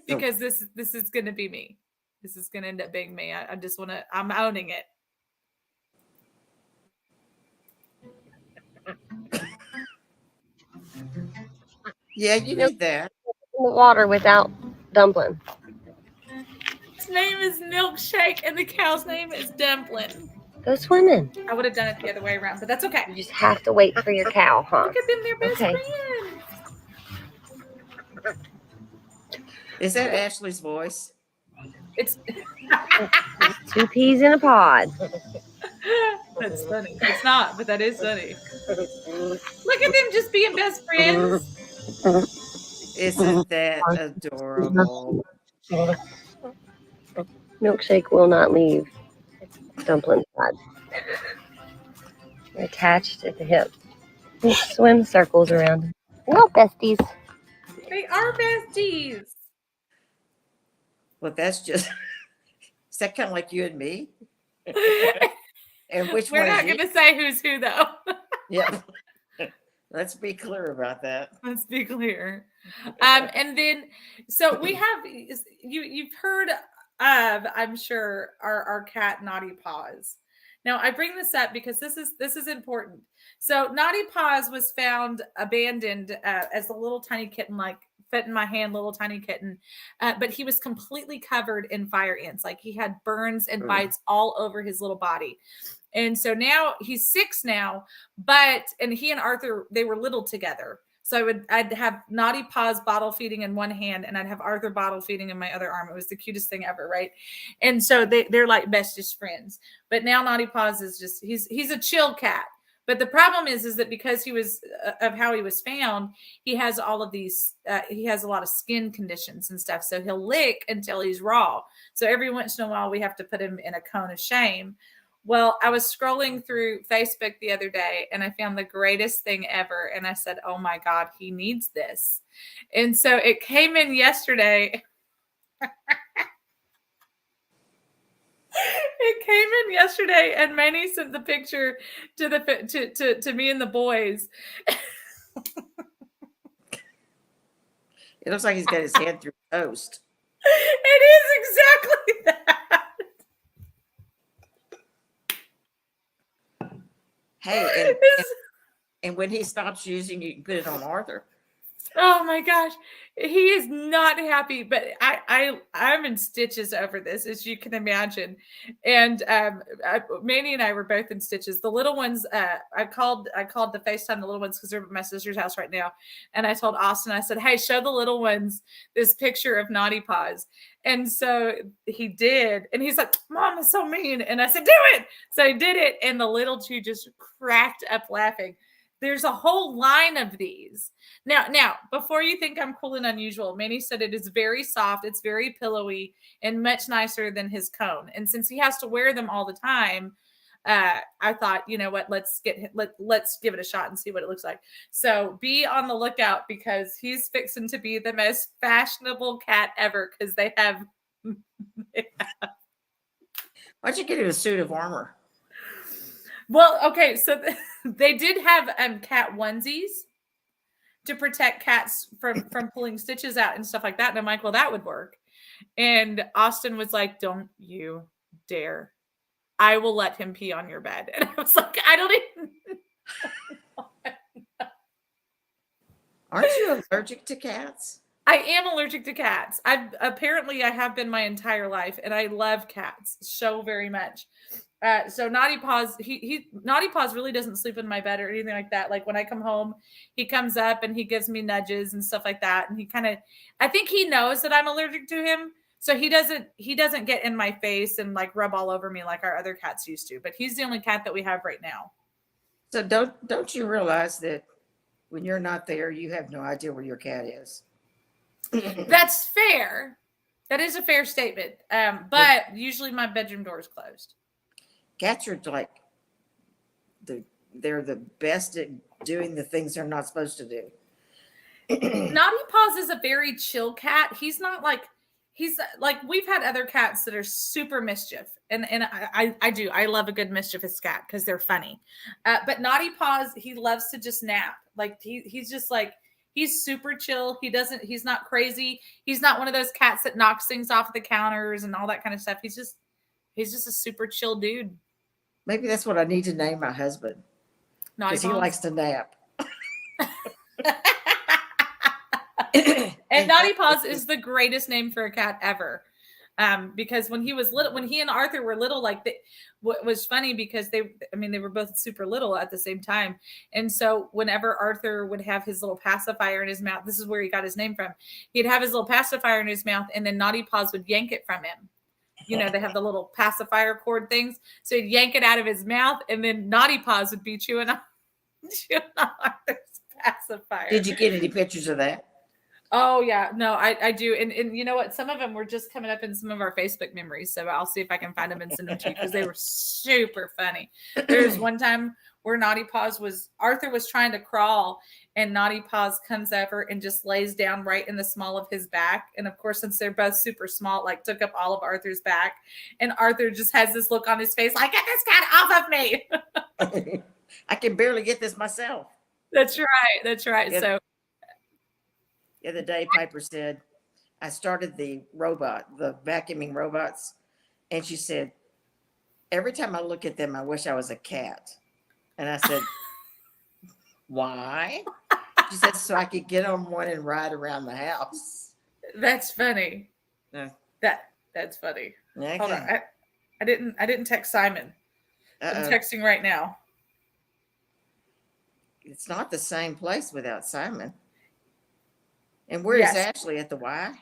because this is gonna be me. This is gonna end up being me. I just want to. I'm owning it. Yeah, you need that. In the water without dumpling. His name is Milkshake, and the cow's name is Dumpling. Go swimming. I would have done it the other way around, but that's okay. You just have to wait for your cow, huh? Look at them, they're best Okay. friends. Is that Ashley's voice? It's 2 peas in a pod. That's funny. It's not, but that is funny. Look at them just being best friends. Isn't that adorable? Milkshake will not leave Dumpling's pod. They're attached at the hip. They swim circles around him. No, besties. They are besties. Well, that's just. Is that kind of like you and me? And which We're one? not going to say who's who, though. Yeah. Let's be clear about that. Let's be clear. And then, so we have you've heard of, I'm sure, our cat Naughty Paws. Now I bring this up because this is important. So Naughty Paws was found abandoned as a little tiny kitten, like fit in my hand, little tiny kitten, but he was completely covered in fire ants. Like he had burns and bites all over his little body. And so now he's 6 now, and he and Arthur, they were little together. So I'd have Naughty Paws bottle feeding in one hand, and I'd have Arthur bottle feeding in my other arm. It was the cutest thing ever, right? And so they're like bestest friends. But now Naughty Paws is just he's a chill cat. But the problem is that because he was of how he was found, he has all of these. He has a lot of skin conditions and stuff. So he'll lick until he's raw. So every once in a while, we have to put him in a cone of shame. Well, I was scrolling through Facebook the other day and I found the greatest thing ever. And I said, oh my God, he needs this. And so it came in yesterday. It came in yesterday and Manny sent the picture to me and the boys. It looks like he's got his head through toast. It is exactly that. Hey, and when he stops using it, you can put it on Arthur. Oh my gosh, he is not happy, but I'm in stitches over this, as you can imagine. And Manny and I were both in stitches. The little ones, I called to FaceTime the little ones because they're at my sister's house right now. And I told Austin, I said, hey, show the little ones this picture of Naughty Paws. And so he did. And he's like, Mom, it's so mean. And I said, do it. So he did it. And the little two just cracked up laughing. There's a whole line of these. Now, before you think I'm cool and unusual, Manny said it is very soft, it's very pillowy, and much nicer than his cone. And since he has to wear them all the time, I thought, you know what, let's give it a shot and see what it looks like. So be on the lookout because he's fixing to be the most fashionable cat ever because they have. Why'd you get him a suit of armor? Well, okay, so they did have cat onesies to protect cats from pulling stitches out and stuff like that. And I'm like, well, that would work. And Austin was like, don't you dare. I will let him pee on your bed. And I was like, I don't even Aren't you allergic to cats? I am allergic to cats. I have been my entire life, and I love cats so very much. So Naughty Paws, Naughty Paws really doesn't sleep in my bed or anything like that. Like when I come home, he comes up and he gives me nudges and stuff like that. And I think he knows that I'm allergic to him. So he doesn't get in my face and like rub all over me like our other cats used to. But he's the only cat that we have right now. So don't you realize that when you're not there, you have no idea where your cat is? That's fair. That is a fair statement. But usually my bedroom door is closed. Cats are like they're the best at doing the things they're not supposed to do. Naughty Paws is a very chill cat. He's like we've had other cats that are super mischief, and I love a good mischievous cat because they're funny. But Naughty Paws, he loves to just nap. Like he's just like he's super chill. He's not crazy. He's not one of those cats that knocks things off the counters and all that kind of stuff. He's just a super chill dude. Maybe that's what I need to name my husband. Because he likes to nap. And Naughty Paws is the greatest name for a cat ever. Because when he was little, when he and Arthur were little, what was funny because they were both super little at the same time. And so whenever Arthur would have his little pacifier in his mouth, this is where he got his name from. He'd have his little pacifier in his mouth and then Naughty Paws would yank it from him. You know, they have the little pacifier cord things. So he'd yank it out of his mouth and then Naughty Paws would be chewing on Arthur's pacifier. Did you get any pictures of that? Oh yeah, no, I do. And you know what? Some of them were just coming up in some of our Facebook memories. So I'll see if I can find them and send them to you because they were super funny. There's one time where Arthur was trying to crawl and Naughty Paws comes over and just lays down right in the small of his back. And of course, since they're both super small, like took up all of Arthur's back. And Arthur just has this look on his face like, get this cat off of me. I can barely get this myself. That's right. Yeah. So the other day, Piper said, I started the vacuuming robots. And she said, every time I look at them, I wish I was a cat. And I said, why? She said, so I could get on one and ride around the house. That's funny. Yeah. That's funny. Okay. Hold on. I didn't text Simon. I'm texting right now. It's not the same place without Simon. And where is Ashley at the Y?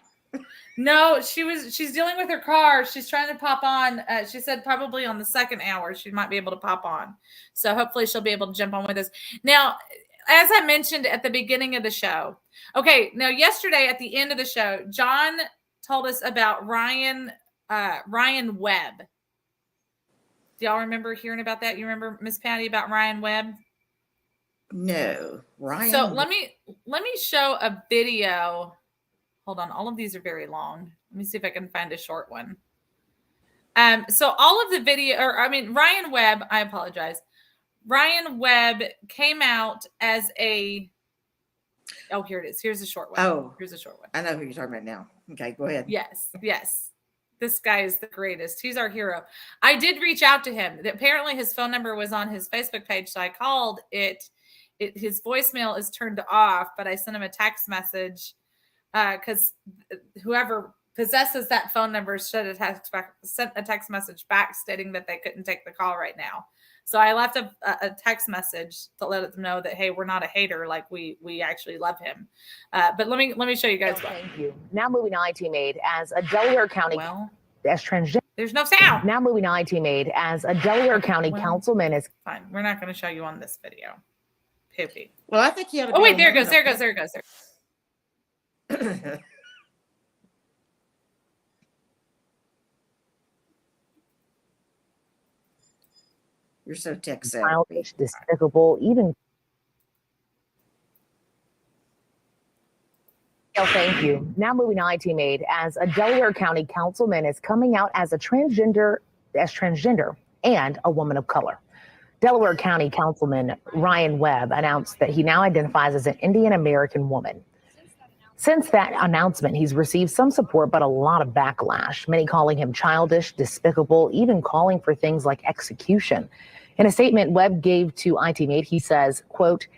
No, she's dealing with her car. She's trying to pop on. She said probably on the second hour she might be able to pop on. So hopefully she'll be able to jump on with us. Now, as I mentioned at the beginning of the show. Okay, now yesterday at the end of the show, John told us about Ryan Webb. Do y'all remember hearing about that? You remember, Miss Patty, about Ryan Webb? No, Ryan. So let me show a video. Hold on, all of these are very long. Let me see if I can find a short one. So all of the video, Ryan Webb, I apologize. Ryan Webb came out as here it is. Here's a short one. Oh, here's a short one. I know who you're talking about now. Okay, go ahead. Yes. This guy is the greatest. He's our hero. I did reach out to him. Apparently his phone number was on his Facebook page, so I called it. His voicemail is turned off, but I sent him a text message because whoever possesses that phone number sent a text message back stating that they couldn't take the call right now. So I left a text message to let them know that, hey, we're not a hater. Like we actually love him. But let me show you guys. Thank you. Now moving on, IT made as a Delaware County as transgender. There's no sound. Now moving on, IT made as a Delaware County councilman is fine. We're not going to show you on this video. Poopy. Well, I think he ought to Oh, be wait, on there it goes. women. There it goes. There it goes. There. You're so tech savvy. Childish, despicable, even. Oh, thank you. Now moving on, IT Made, as a Delaware County councilman is coming out as transgender and a woman of color. Delaware County Councilman Ryan Webb announced that he now identifies as an Indian American woman. Since that announcement, he's received some support, but a lot of backlash, many calling him childish, despicable, even calling for things like execution. In a statement Webb gave to IT Made, he says, quote,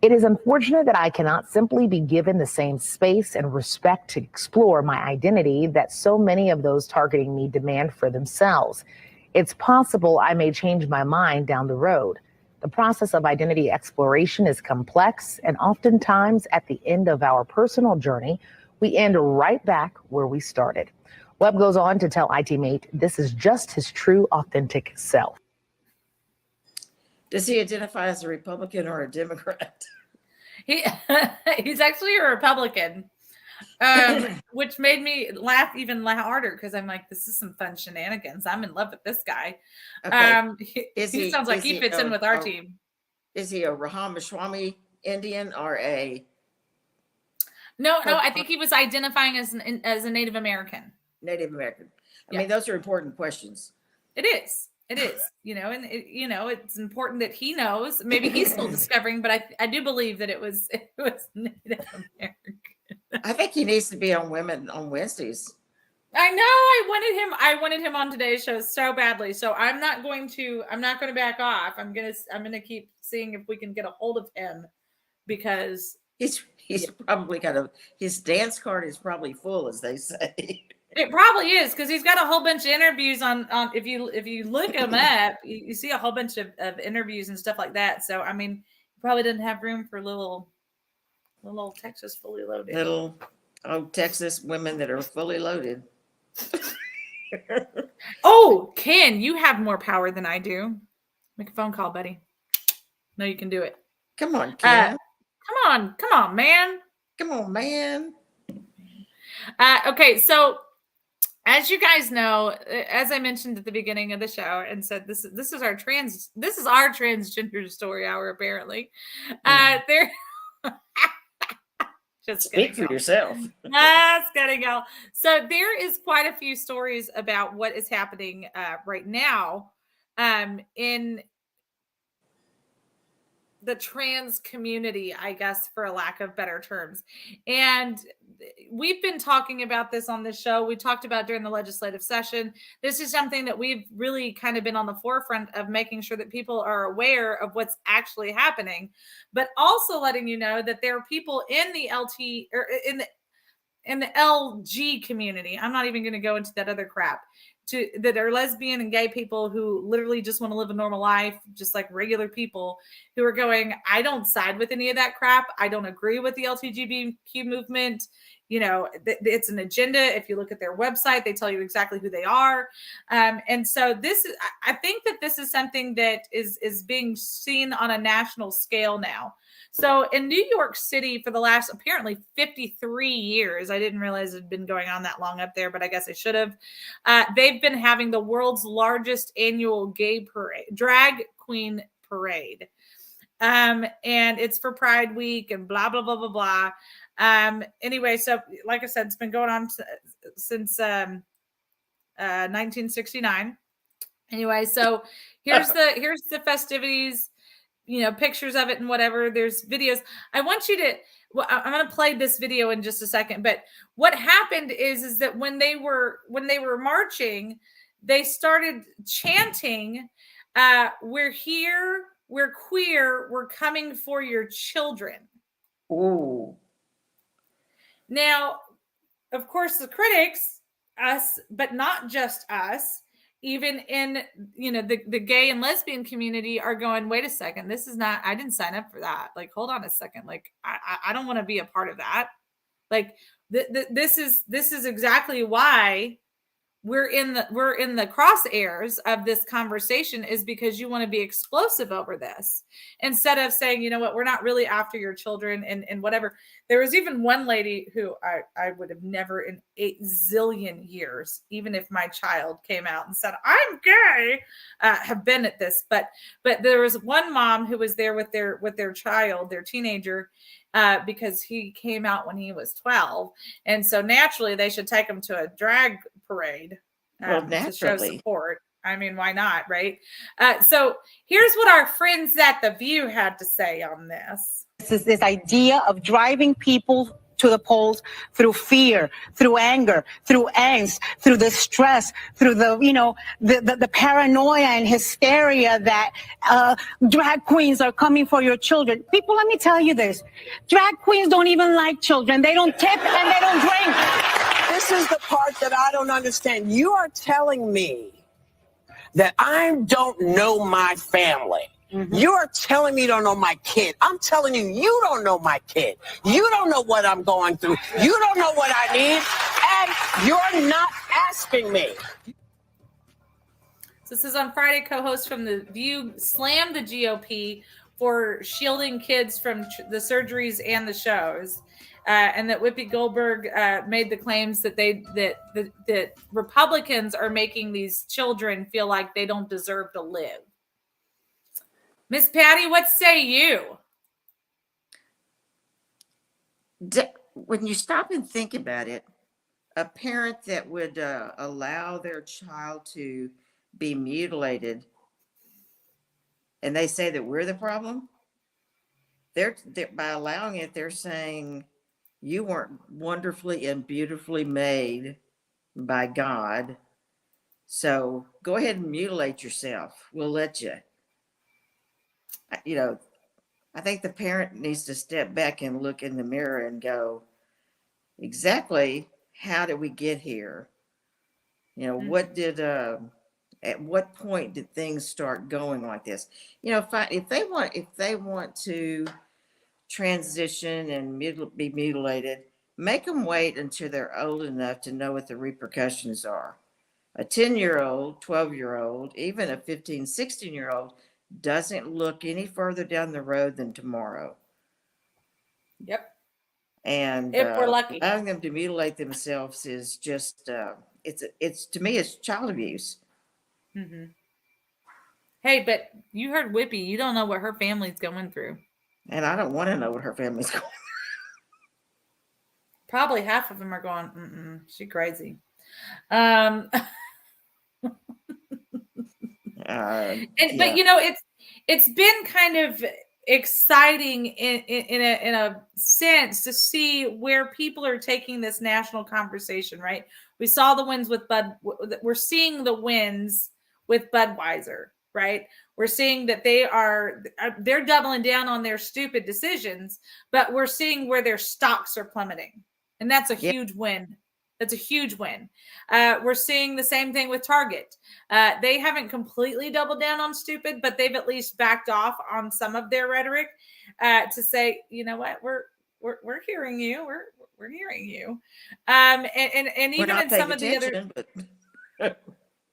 "It is unfortunate that I cannot simply be given the same space and respect to explore my identity that so many of those targeting me demand for themselves. It's possible I may change my mind down the road. The process of identity exploration is complex, and oftentimes at the end of our personal journey, we end right back where we started." Webb goes on to tell IT Mate this is just his true, authentic self. Does he identify as a Republican or a Democrat? He's actually a Republican, which made me laugh even harder because I'm like, this is some fun shenanigans. I'm in love with this guy. Okay. He sounds like he fits in with our team. Is he a Ramaswamy Indian or a? No, I think he was identifying as a Native American. Native American. I Yeah. mean, those are important questions. It is, and it's important that he knows. Maybe he's still discovering, but I do believe that it was Native American. I think he needs to be on Women on Wednesdays. I know. I wanted him on today's show so badly. So I'm not going to back off. I'm gonna keep seeing if we can get a hold of him, because he's probably got his dance card is probably full, as they say. It probably is, because he's got a whole bunch of interviews on if you look him up, you see a whole bunch of interviews and stuff like that. So I mean, he probably didn't have room for little Texas fully loaded. Little Texas women that are fully loaded. Oh, Ken, you have more power than I do. Make a phone call, buddy. No, you can do it. Come on, Ken. Come on, man. Come on, man. Okay, so as you guys know, as I mentioned at the beginning of the show, and said this is our transgender story hour. Apparently, there. Just speak for yourself. Just kidding, y'all. So there is quite a few stories about what is happening right now in the trans community, I guess, for a lack of better terms. And we've been talking about this on this show. We talked about during the legislative session. This is something that we've really kind of been on the forefront of, making sure that people are aware of what's actually happening, but also letting you know that there are people in the in the LG community. I'm not even going to go into that other crap. That are lesbian and gay people who literally just want to live a normal life, just like regular people, who are going, I don't side with any of that crap. I don't agree with the LGBTQ movement. It's an agenda. If you look at their website, they tell you exactly who they are. And so I think that this is something that is being seen on a national scale now. So in New York City, for the last apparently 53 years, I didn't realize it had been going on that long up there, but I guess I should have. They've been having the world's largest annual gay parade, drag queen parade. And it's for Pride Week and blah, blah, blah, blah, blah. Anyway, so like I said, it's been going on since 1969. Anyway, so here's the festivities. Pictures of it and whatever. There's videos. I want you to, I'm going to play this video in just a second, but what happened is that when they were marching, they started chanting, we're here, we're queer, we're coming for your children. Ooh. Now, of course, the critics, us, but not just us, even in the gay and lesbian community, are going, wait a second, this is not, I didn't sign up for that. Like, hold on a second. Like, I don't want to be a part of that. Like, this is exactly why we're in the crosshairs of this conversation is because you want to be explosive over this instead of saying, you know what, we're not really after your children and whatever. There was even one lady who I would have never in 8 zillion years, even if my child came out and said I'm gay, have been at this, but there was one mom who was there with their child, their teenager, because he came out when he was 12, and so naturally they should take him to a drag parade Well, to show naturally. support. I mean, why not, right? So here's what our friends at The View had to say on this. This idea of driving people to the polls through fear, through anger, through angst, through the stress, through the paranoia and hysteria that drag queens are coming for your children. People, let me tell you this. Drag queens don't even like children. They don't tip and they don't drink. This is the part that I don't understand. You are telling me that I don't know my family. Mm-hmm. You are telling me you don't know my kid. I'm telling you, you don't know my kid. You don't know what I'm going through. You don't know what I need. And you're not asking me. So this is on Friday. Co-hosts from The View slammed the GOP for shielding kids from the surgeries and the shows. And that Whoopi Goldberg made the claims that that Republicans are making these children feel like they don't deserve to live. Miss Patty, what say you? When you stop and think about it, a parent that would allow their child to be mutilated, and they say that we're the problem, they're by allowing it, they're saying you weren't wonderfully and beautifully made by God, so go ahead and mutilate yourself. We'll let you. I think the parent needs to step back and look in the mirror and go, exactly how did we get here? What did, at what point did things start going like this? If they want to transition and be mutilated, make them wait until they're old enough to know what the repercussions are. A 10-year-old, 12-year-old, even a 15, 16-year-old doesn't look any further down the road than tomorrow. Yep. And if we're lucky, allowing them to mutilate themselves is just it's to me it's child abuse. Mm-hmm. Hey, but you heard Whoopi. You don't know what her family's going through. And I don't want to know what her family's going through. Probably half of them are going, she crazy. But it's been kind of exciting in a sense to see where people are taking this national conversation, right? We saw the wins with we're seeing the wins with Budweiser, right? We're seeing that they're doubling down on their stupid decisions, but we're seeing where their stocks are plummeting. And that's a huge win. That's a huge win. We're seeing the same thing with Target. They haven't completely doubled down on stupid, but they've at least backed off on some of their rhetoric to say, you know what, we're hearing you. We're hearing you. And even in some of the other,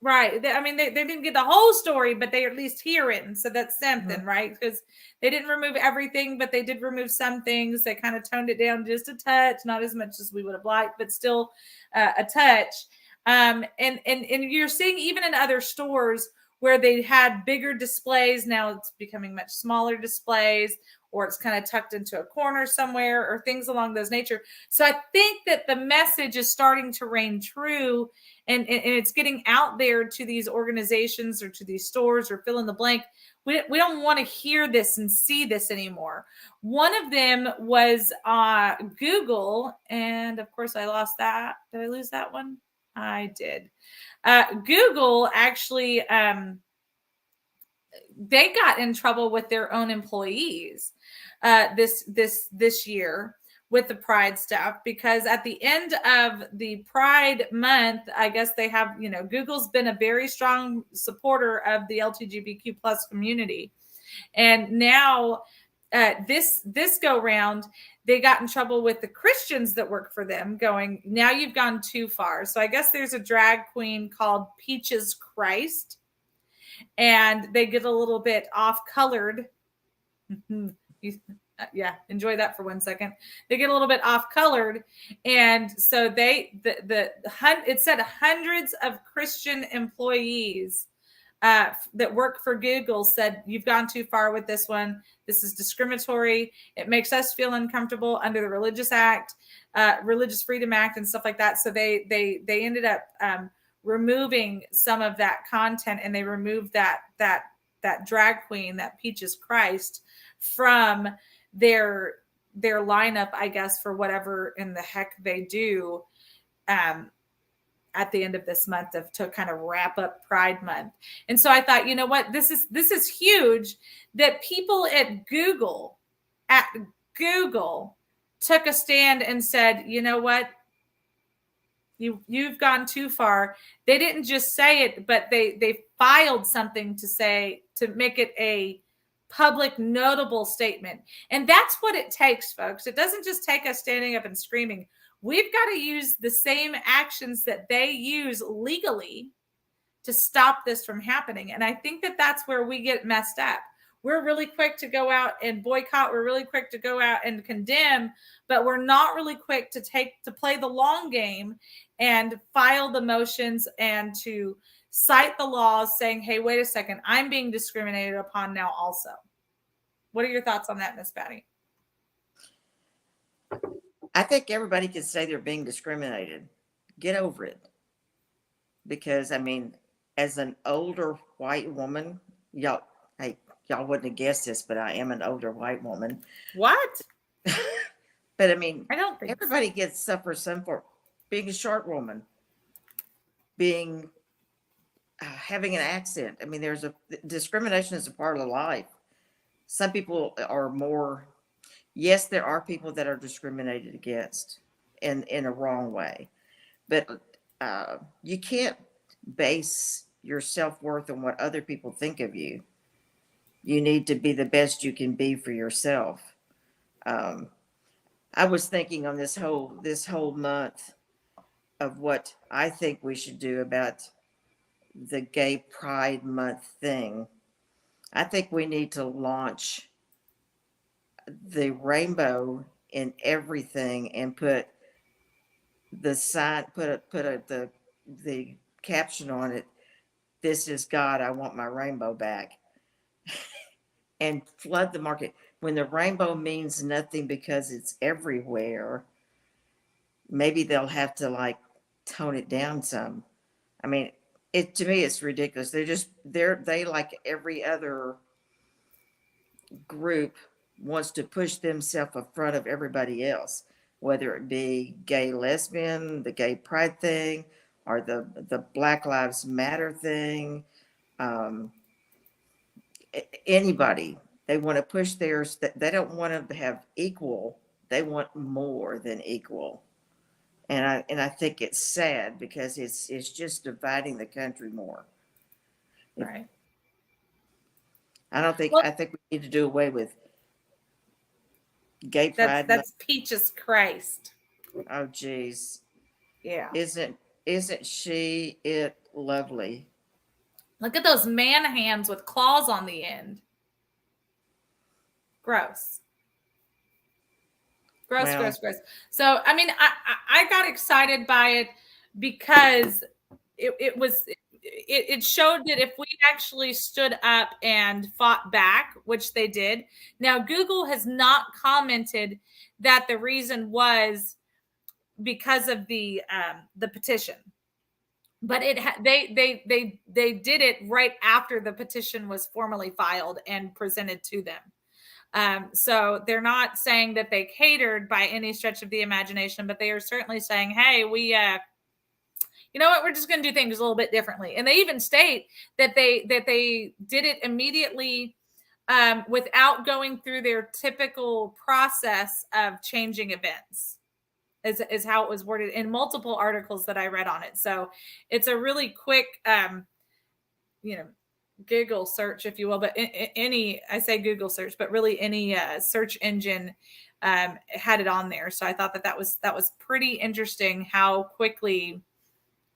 right? They didn't get the whole story, but they at least hear it, and so that's something, right? Because they didn't remove everything, but they did remove some things. They kind of toned it down just a touch, not as much as we would have liked, but still a touch. And you're seeing even in other stores where they had bigger displays, now it's becoming much smaller displays, or it's kind of tucked into a corner somewhere, or things along those nature. So I think that the message is starting to reign true, and it's getting out there to these organizations or to these stores or fill in the blank. We don't want to hear this and see this anymore. One of them was Google, and of course I lost that. Did I lose that one? I did. Google actually, they got in trouble with their own employees this year with the Pride stuff, because at the end of the Pride month, I guess they have, Google's been a very strong supporter of the LGBTQ plus community. And now this go round, they got in trouble with the Christians that work for them, going, now you've gone too far. So I guess there's a drag queen called Peaches Christ, and they get a little bit off colored. Yeah, enjoy that for 1 second. They get a little bit off colored, and so it said hundreds of Christian employees that work for Google said, you've gone too far with this one. This is discriminatory. It makes us feel uncomfortable under the Religious Freedom Act and stuff like that. So they ended up removing some of that content, and they removed that drag queen, that Peaches Christ, from their lineup, I guess, for whatever in the heck they do at the end of this month to kind of wrap up Pride Month. And so I thought, you know what, this is huge that people at Google took a stand and said, you know what, you've gone too far. They didn't just say it, but they filed something to make it a public notable statement. And that's what it takes, folks. It doesn't just take us standing up and screaming. We've got to use the same actions that they use legally to stop this from happening. And I think that that's where we get messed up. We're really quick to go out and boycott. We're really quick to go out and condemn, but we're not really quick to play the long game and file the motions and to cite the laws saying, hey, wait a second, I'm being discriminated upon now also. What are your thoughts on that, Miss Patty? I think everybody can say they're being discriminated. Get over it. Because, I mean, as an older white woman, y'all wouldn't have guessed this, but I am an older white woman. What? But I mean, I don't think everybody suffers some for being a short woman, being having an accent. I mean, discrimination is a part of life. Some people are more. Yes, there are people that are discriminated against in a wrong way, but you can't base your self-worth on what other people think of you. You need to be the best you can be for yourself. I was thinking on this whole month of what I think we should do about the Gay Pride Month thing. I think we need to launch the rainbow in everything and put the sign, the caption on it. This is God. I want my rainbow back. And flood the market. When the rainbow means nothing because it's everywhere, maybe they'll have to tone it down some. I mean, to me, it's ridiculous. They like every other group wants to push themselves in front of everybody else, whether it be gay, lesbian, the gay pride thing, or the Black Lives Matter thing. Anybody, they want to push theirs. They don't want to have equal. They want more than equal. And I think it's sad because it's just dividing the country more. Right. I think we need to do away with gay pride. That's Peaches Christ. Oh geez. Yeah. Isn't she lovely? Look at those man hands with claws on the end. Gross. Gross. So, I mean, I got excited by it because it showed that if we actually stood up and fought back, which they did. Now, Google has not commented that the reason was because of the petition. But they did it right after the petition was formally filed and presented to them. So they're not saying that they catered by any stretch of the imagination, but they are certainly saying, hey, we, you know what, we're just going to do things a little bit differently. And they even state that they did it immediately without going through their typical process of changing events. Is how it was worded in multiple articles that I read on it. So it's a really quick, Google search, if you will. But I say Google search, but really any search engine had it on there. So I thought that was pretty interesting how quickly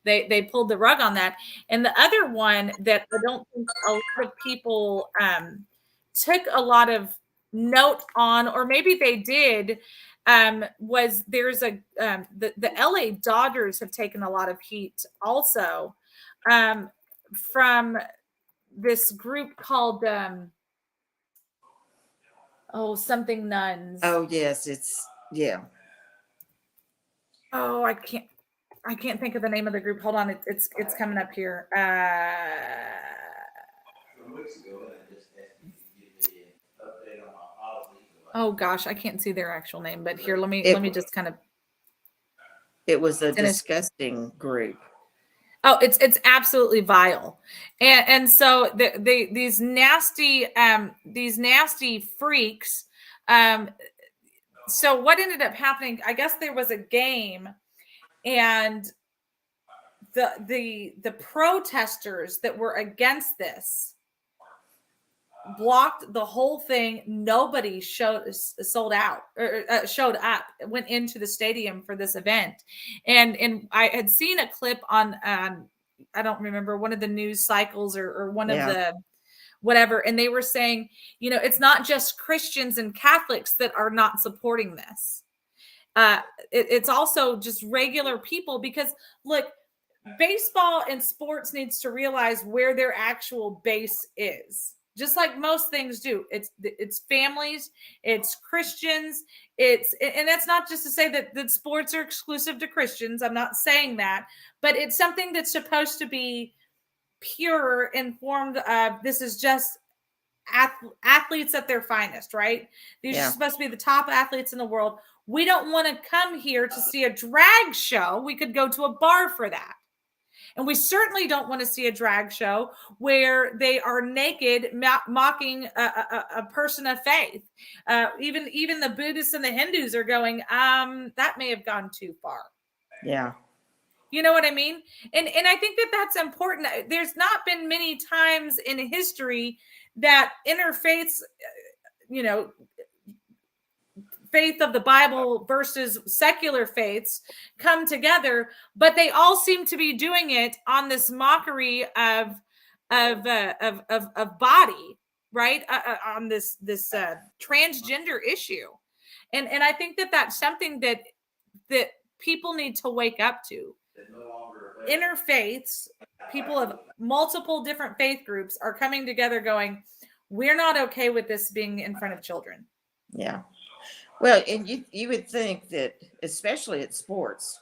they pulled the rug on that. And the other one that I don't think a lot of people took a lot of note on, or maybe they did, was there's the LA Dodgers have taken a lot of heat also from this group called something nuns. Oh yes, yeah. Oh, I can't think of the name of the group. Hold on, it's coming up here. Oh gosh, I can't see their actual name, but here, let me just kind of. It was a disgusting group. Oh, it's absolutely vile, and so these nasty freaks. So what ended up happening? I guess there was a game, and the protesters that were against this blocked the whole thing. Nobody showed up, went into the stadium for this event. And I had seen a clip on, I don't remember, one of the news cycles or one of the whatever. And they were saying, it's not just Christians and Catholics that are not supporting this. It's also just regular people, because look, baseball and sports needs to realize where their actual base is. Just like most things do. It's families, it's Christians, and that's not just to say that sports are exclusive to Christians. I'm not saying that, but it's something that's supposed to be pure, informed of. This is just athletes at their finest, right? These are supposed to be the top athletes in the world. We don't want to come here to see a drag show. We could go to a bar for that. And we certainly don't want to see a drag show where they are naked, mocking a person of faith. Even the Buddhists and the Hindus are going, that may have gone too far. Yeah. You know what I mean? And I think that that's important. There's not been many times in history that interfaiths, faith of the Bible versus secular faiths come together, but they all seem to be doing it on this mockery of body, right? On this transgender issue, and I think that that's something that people need to wake up to. Interfaiths, people of multiple different faith groups, are coming together, going, "We're not okay with this being in front of children." Yeah. Well, and you would think that, especially at sports,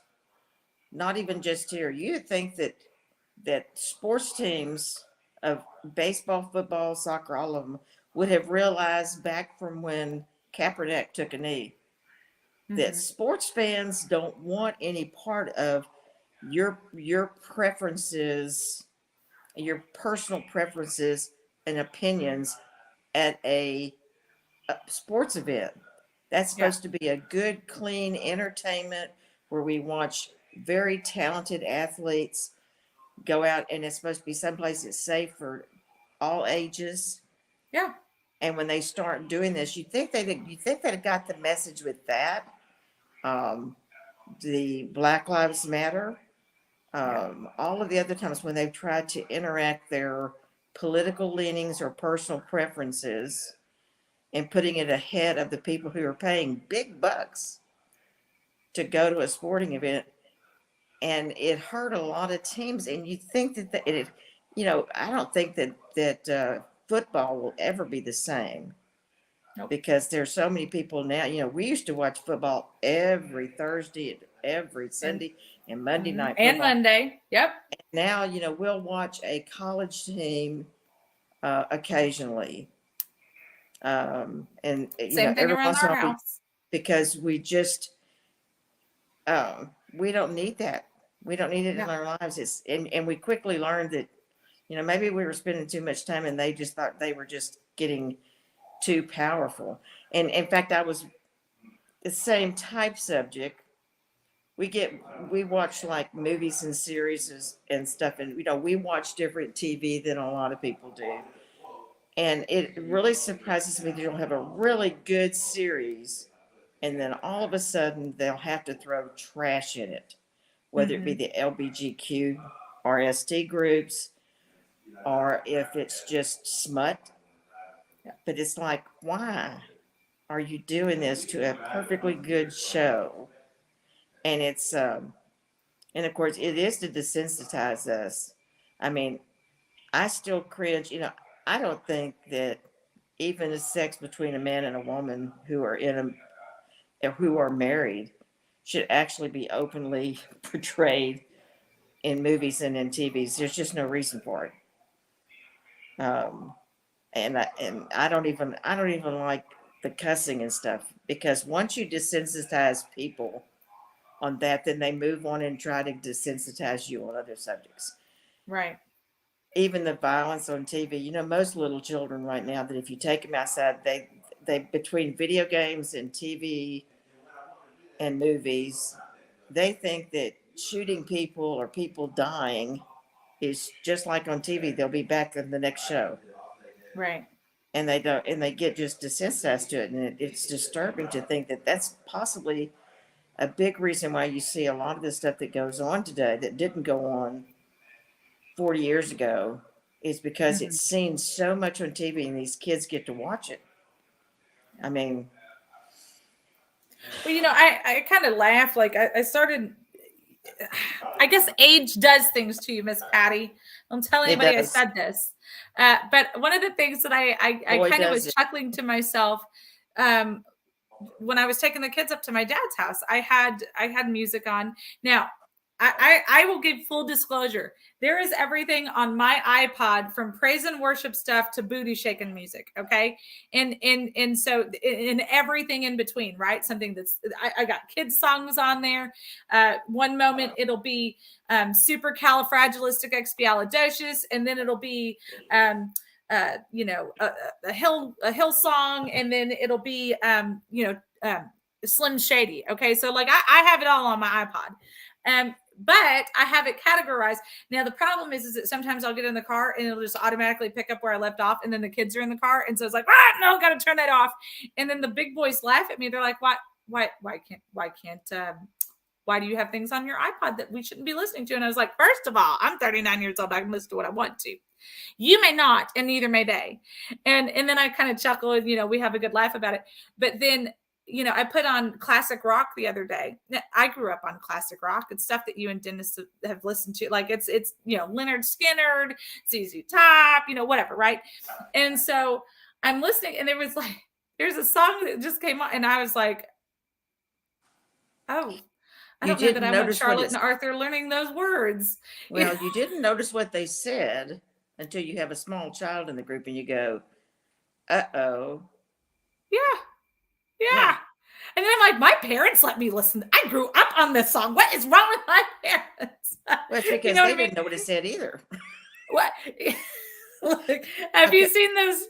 not even just here, you would think that sports teams of baseball, football, soccer, all of them, would have realized back from when Kaepernick took a knee that sports fans don't want any part of your preferences, your personal preferences and opinions at a sports event. That's supposed to be a good, clean entertainment where we watch very talented athletes go out, and it's supposed to be someplace that's safe for all ages. Yeah. And when they start doing this, you think they got the message with that. The Black Lives Matter, all of the other times when they've tried to interact their political leanings or personal preferences and putting it ahead of the people who are paying big bucks to go to a sporting event. And it hurt a lot of teams. And you think that I don't think that football will ever be the same. Nope. Because there's so many people now. We used to watch football every Thursday, every Sunday, and Monday night football. And Monday. Yep. And now, we'll watch a college team occasionally. And same thing around our house, because we just we don't need that. We don't need it in our lives. And we quickly learned that maybe we were spending too much time, and they just thought they were just getting too powerful. And in fact, I was the same type subject. We watch like movies and series and stuff, and we watch different TV than a lot of people do. And it really surprises me that you don't have a really good series and then all of a sudden they'll have to throw trash in it, whether it be the LBGQ RST groups or if it's just smut. But it's like, why are you doing this to a perfectly good show? And it's and of course it is to desensitize us. I mean, I still cringe. I don't think that even the sex between a man and a woman who are who are married should actually be openly portrayed in movies and in TVs. There's just no reason for it. And I don't even like the cussing and stuff, because once you desensitize people on that, then they move on and try to desensitize you on other subjects. Right. Even the violence on TV. Most little children right now, that if you take them outside, they between video games and TV and movies, they think that shooting people or people dying is just like on TV. They'll be back in the next show. Right. And they don't, and they get just desensitized to it. And it's disturbing to think that that's possibly a big reason why you see a lot of the stuff that goes on today that didn't go on 40 years ago, is because it's seen so much on TV and these kids get to watch it. I mean, well, I kind of laugh. Like I started, I guess age does things to you, Miss Patty. Don't tell anybody I said this. But one of the things that I kind of was chuckling to myself, when I was taking the kids up to my dad's house, I had music on. Now, I will give full disclosure. There is everything on my iPod, from praise and worship stuff to booty shaking music. Okay. And so in everything in between, right? Something that's, I got kids songs on there. One moment it'll be supercalifragilisticexpialidocious, and then it'll be a hill song, and then it'll be Slim Shady. Okay, so like I have it all on my iPod, but I have it categorized. Now the problem is that sometimes I'll get in the car and it'll just automatically pick up where I left off, and then the kids are in the car, and so it's like, no, got to turn that off. And then the big boys laugh at me. They're like, why do you have things on your iPod that we shouldn't be listening to? And I was like, first of all, I'm 39 years old. I can listen to what I want to. You may not, and neither may they. And then I kind of chuckle, and, we have a good laugh about it. But then, I put on classic rock the other day. I grew up on classic rock. It's stuff that you and Dennis have listened to. Like it's Leonard Skinner, ZZ Top, whatever, right? And so I'm listening, and there's a song that just came on, and I was like, oh, I don't know that I want Charlotte and Arthur learning those words. Well, you didn't notice what they said until you have a small child in the group and you go, uh-oh. Yeah. And then I'm like, my parents let me listen. I grew up on this song. What is wrong with my parents? Well, it's because they didn't know what it said either. What? Look, have you seen those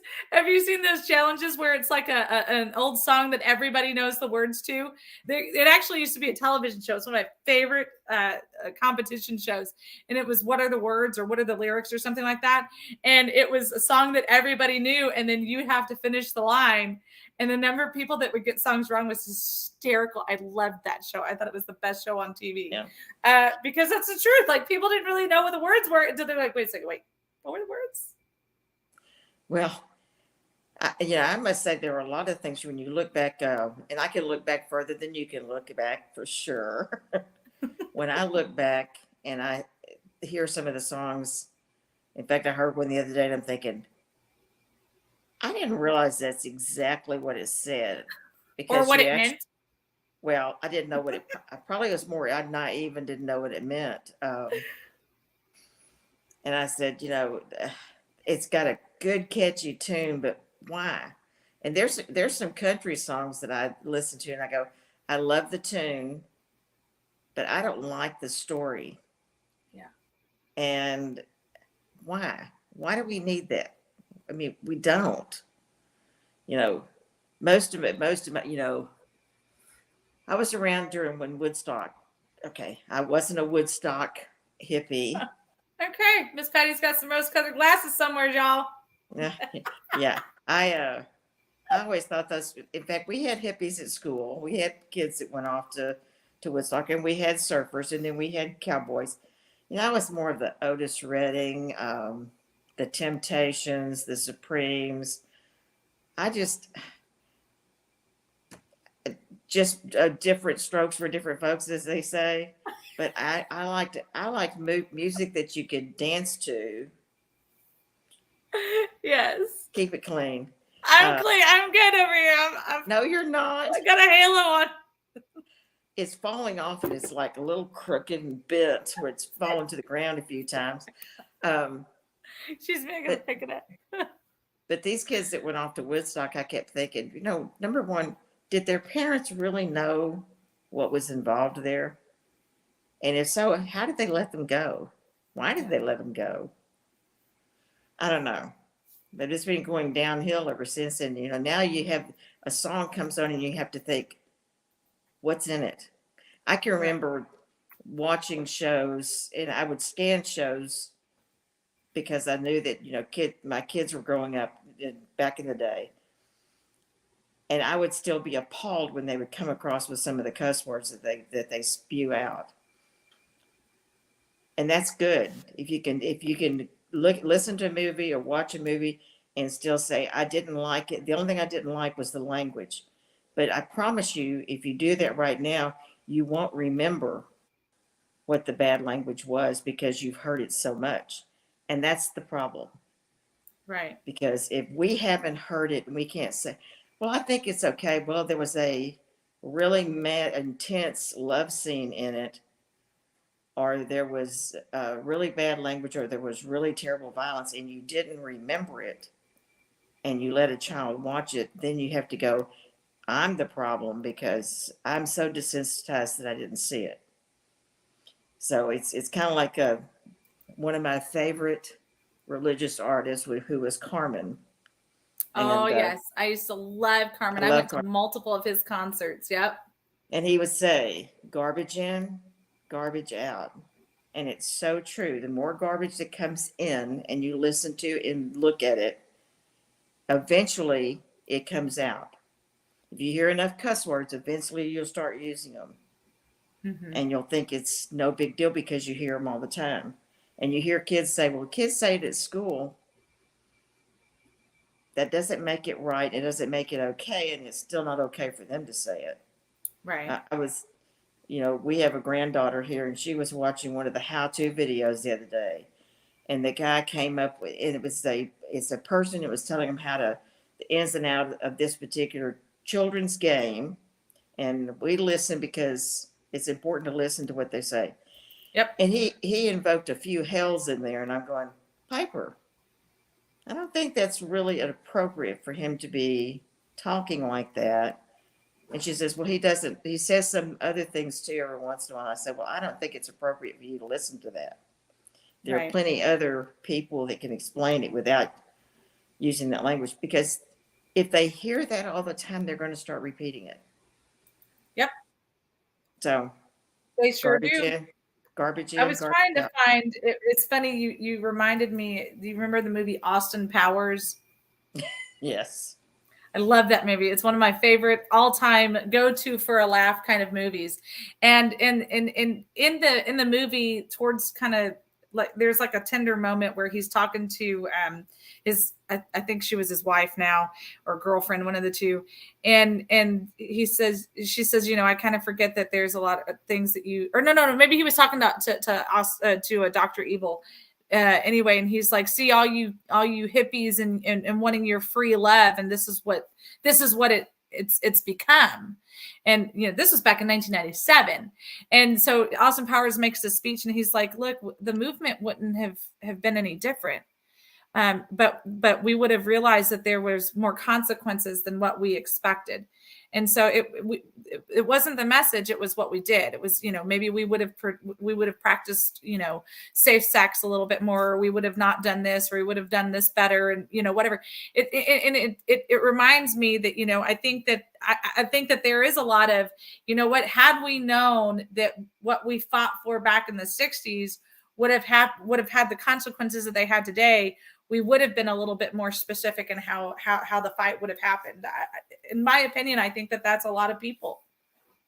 challenges where it's like an old song that everybody knows the words to? It actually used to be a television show. It's one of my favorite competition shows, and it was "What are the words?" or "What are the lyrics?" or something like that. And it was a song that everybody knew, and then you have to finish the line. And the number of people that would get songs wrong was hysterical. I loved that show. I thought it was the best show on TV. Yeah. Because that's the truth. Like, people didn't really know what the words were until they're like, wait a second, what were the words? Well, I must say there are a lot of things when you look back, and I can look back further than you can look back for sure. When I look back and I hear some of the songs, in fact, I heard one the other day and I'm thinking, I didn't realize that's exactly what it said. Or what it meant. Well, I didn't know what it, I probably was more naive and didn't know what it meant. And I said, it's got a good catchy tune, but why? And there's some country songs that I listen to and I go, I love the tune, but I don't like the story. Yeah. And why? Why do we need that? I mean, we don't. Most of it, I was around during when Woodstock. Okay, I wasn't a Woodstock hippie. Okay, Miss Patty's got some rose-colored glasses somewhere, y'all. Yeah. I I always thought those. In fact, we had hippies at school. We had kids that went off to Woodstock, and we had surfers, and then we had cowboys. I was more of the Otis Redding, the Temptations, the Supremes. I just different strokes for different folks, as they say. But I liked music that you could dance to. Yes. Keep it clean. I'm clean. I'm good over here. No, you're not. I got a halo on. It's falling off, and it's like a little crooked and bent where it's fallen to the ground a few times. She's making a pick of it. But these kids that went off to Woodstock, I kept thinking, number one, did their parents really know what was involved there? And if so, how did they let them go? Why did they let them go? I don't know. But it's been going downhill ever since. And, now you have a song comes on and you have to think, what's in it? I can remember watching shows, and I would scan shows because I knew that, my kids were growing up back in the day. And I would still be appalled when they would come across with some of the cuss words that they spew out. And that's good. If you can listen to a movie or watch a movie and still say, I didn't like it. The only thing I didn't like was the language. But I promise you, if you do that right now, you won't remember what the bad language was because you've heard it so much. And that's the problem. Right. Because if we haven't heard it and we can't say, well, I think it's okay. Well, there was a really mad, intense love scene in it, or there was really bad language, or there was really terrible violence, and you didn't remember it, and you let a child watch it, then you have to go, I'm the problem because I'm so desensitized that I didn't see it. So it's kind of like one of my favorite religious artists who was Carmen. Oh, yes. I used to love Carmen. I went to multiple of his concerts. Yep. And he would say, garbage in, garbage out. And it's so true. The more garbage that comes in and you listen to and look at it, eventually it comes out. If you hear enough cuss words, eventually you'll start using them. Mm-hmm. And you'll think it's no big deal because you hear them all the time. And you hear kids say, well, kids say it at school. That doesn't make it right. It doesn't make it okay. And it's still not okay for them to say it. Right. I was, we have a granddaughter here, and she was watching one of the how-to videos the other day. And the guy came up with, and it's a person that was telling him how to, the ins and outs of this particular children's game. And we listen because it's important to listen to what they say. Yep. And he invoked a few hells in there, and I'm going, Piper, I don't think that's really appropriate for him to be talking like that. And she says, well, he says some other things too every once in a while. I said, well, I don't think it's appropriate for you to listen to that. There are plenty other people that can explain it without using that language, because if they hear that all the time, they're going to start repeating it. Yep. So they sure do. Garbage in. I was trying to find. It's funny. You reminded me. Do you remember the movie Austin Powers? Yes. I love that movie. It's one of my favorite all-time go-to for a laugh kind of movies. And in the movie, towards kind of like there's like a tender moment where he's talking to his I think she was his wife now, or girlfriend, one of the two, and she says, I kind of forget that there's a lot of things that you, or no, maybe he was talking to a Dr. Evil. Anyway, and he's like, see all you hippies and wanting your free love, and this is what it's become. And this was back in 1997, and so Austin Powers makes this speech, and he's like, look, the movement wouldn't have been any different, but we would have realized that there was more consequences than what we expected. And so it wasn't the message, it was what we did. It was, maybe we would have practiced, safe sex a little bit more, or we would have not done this, or we would have done this better, and whatever. It reminds me that, I think that there is a lot of, had we known that what we fought for back in the 60s would have had the consequences that they had today, we would have been a little bit more specific in how the fight would have happened. In my opinion, I think that that's a lot of people.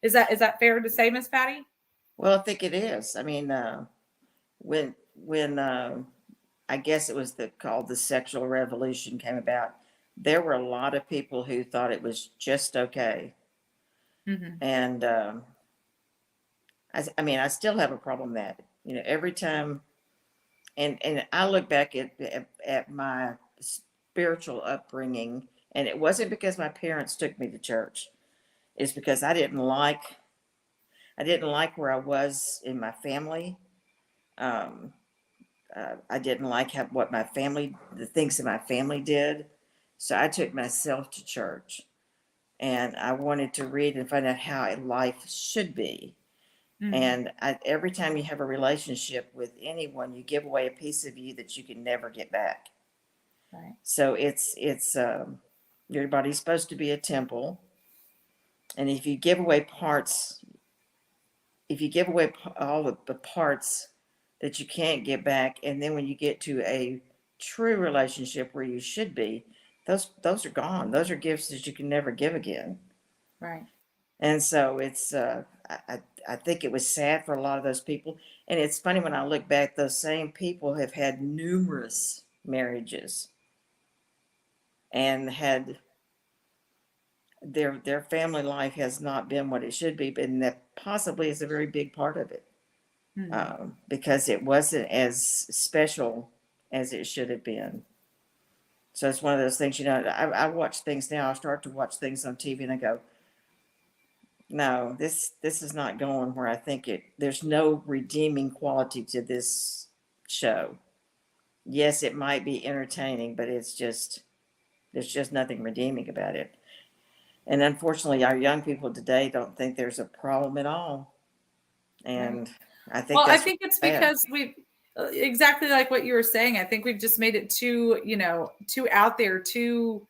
Is that fair to say, Miss Patty? Well, I think it is. I mean, when I guess it was called the sexual revolution came about, there were a lot of people who thought it was just okay. Mm-hmm. And I mean, I still have a problem that, every time, and I look back at my spiritual upbringing, and it wasn't because my parents took me to church. It's because I didn't like where I was in my family. I didn't like the things that my family did. So I took myself to church, and I wanted to read and find out how life should be. Mm-hmm. And every time you have a relationship with anyone, you give away a piece of you that you can never get back. Right. So it's your body's supposed to be a temple. And if you give away all of the parts that you can't get back, and then when you get to a true relationship where you should be, those are gone. Those are gifts that you can never give again. Right. And so it's I think it was sad for a lot of those people. And it's funny when I look back, those same people have had numerous marriages and had their family life has not been what it should be, but that possibly is a very big part of it. Mm-hmm. Because it wasn't as special as it should have been. So it's one of those things, I watch things now. I start to watch things on TV and I go, no, this is not going where I think there's no redeeming quality to this show. Yes, it might be entertaining, but there's just nothing redeeming about it. And unfortunately, our young people today don't think there's a problem at all. And right. I think it's because we exactly like what you were saying. I think we've just made it too out there, too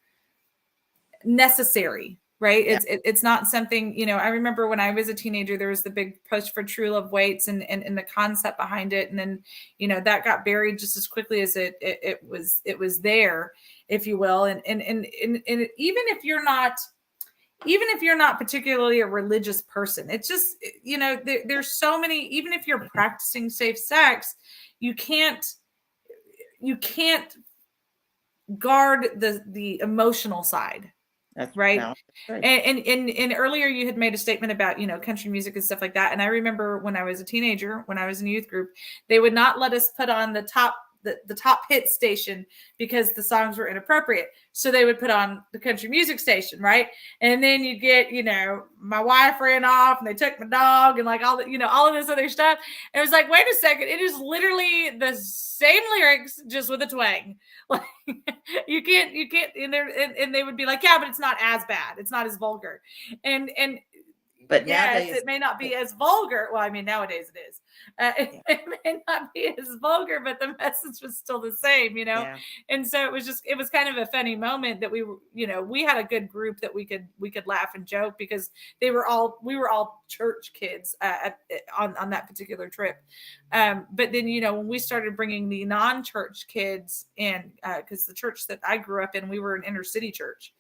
necessary. Right. Yeah. It's not something, I remember when I was a teenager, there was the big push for true love waits and the concept behind it. And then, that got buried just as quickly as it was there, if you will. And even if you're not particularly a religious person, it's just, there's so many, even if you're practicing safe sex, you can't guard the emotional side. That's right. And earlier you had made a statement about, country music and stuff like that. And I remember when I was a teenager, when I was in a youth group, they would not let us put on the top hit station because the songs were inappropriate. So they would put on the country music station, right? And then you get, my wife ran off and they took my dog and like all of this other stuff. And it was like, wait a second, it is literally the same lyrics just with a twang. Like you can't, and they would be like, yeah, but it's not as bad. It's not as vulgar. And but yes, it may not be as vulgar. Well, I mean, nowadays it is. It may not be as vulgar, but the message was still the same, Yeah. And so it was kind of a funny moment that we had a good group that we could laugh and joke because we were all church kids on that particular trip. But then, when we started bringing the non-church kids in, because the church that I grew up in, we were an inner city church.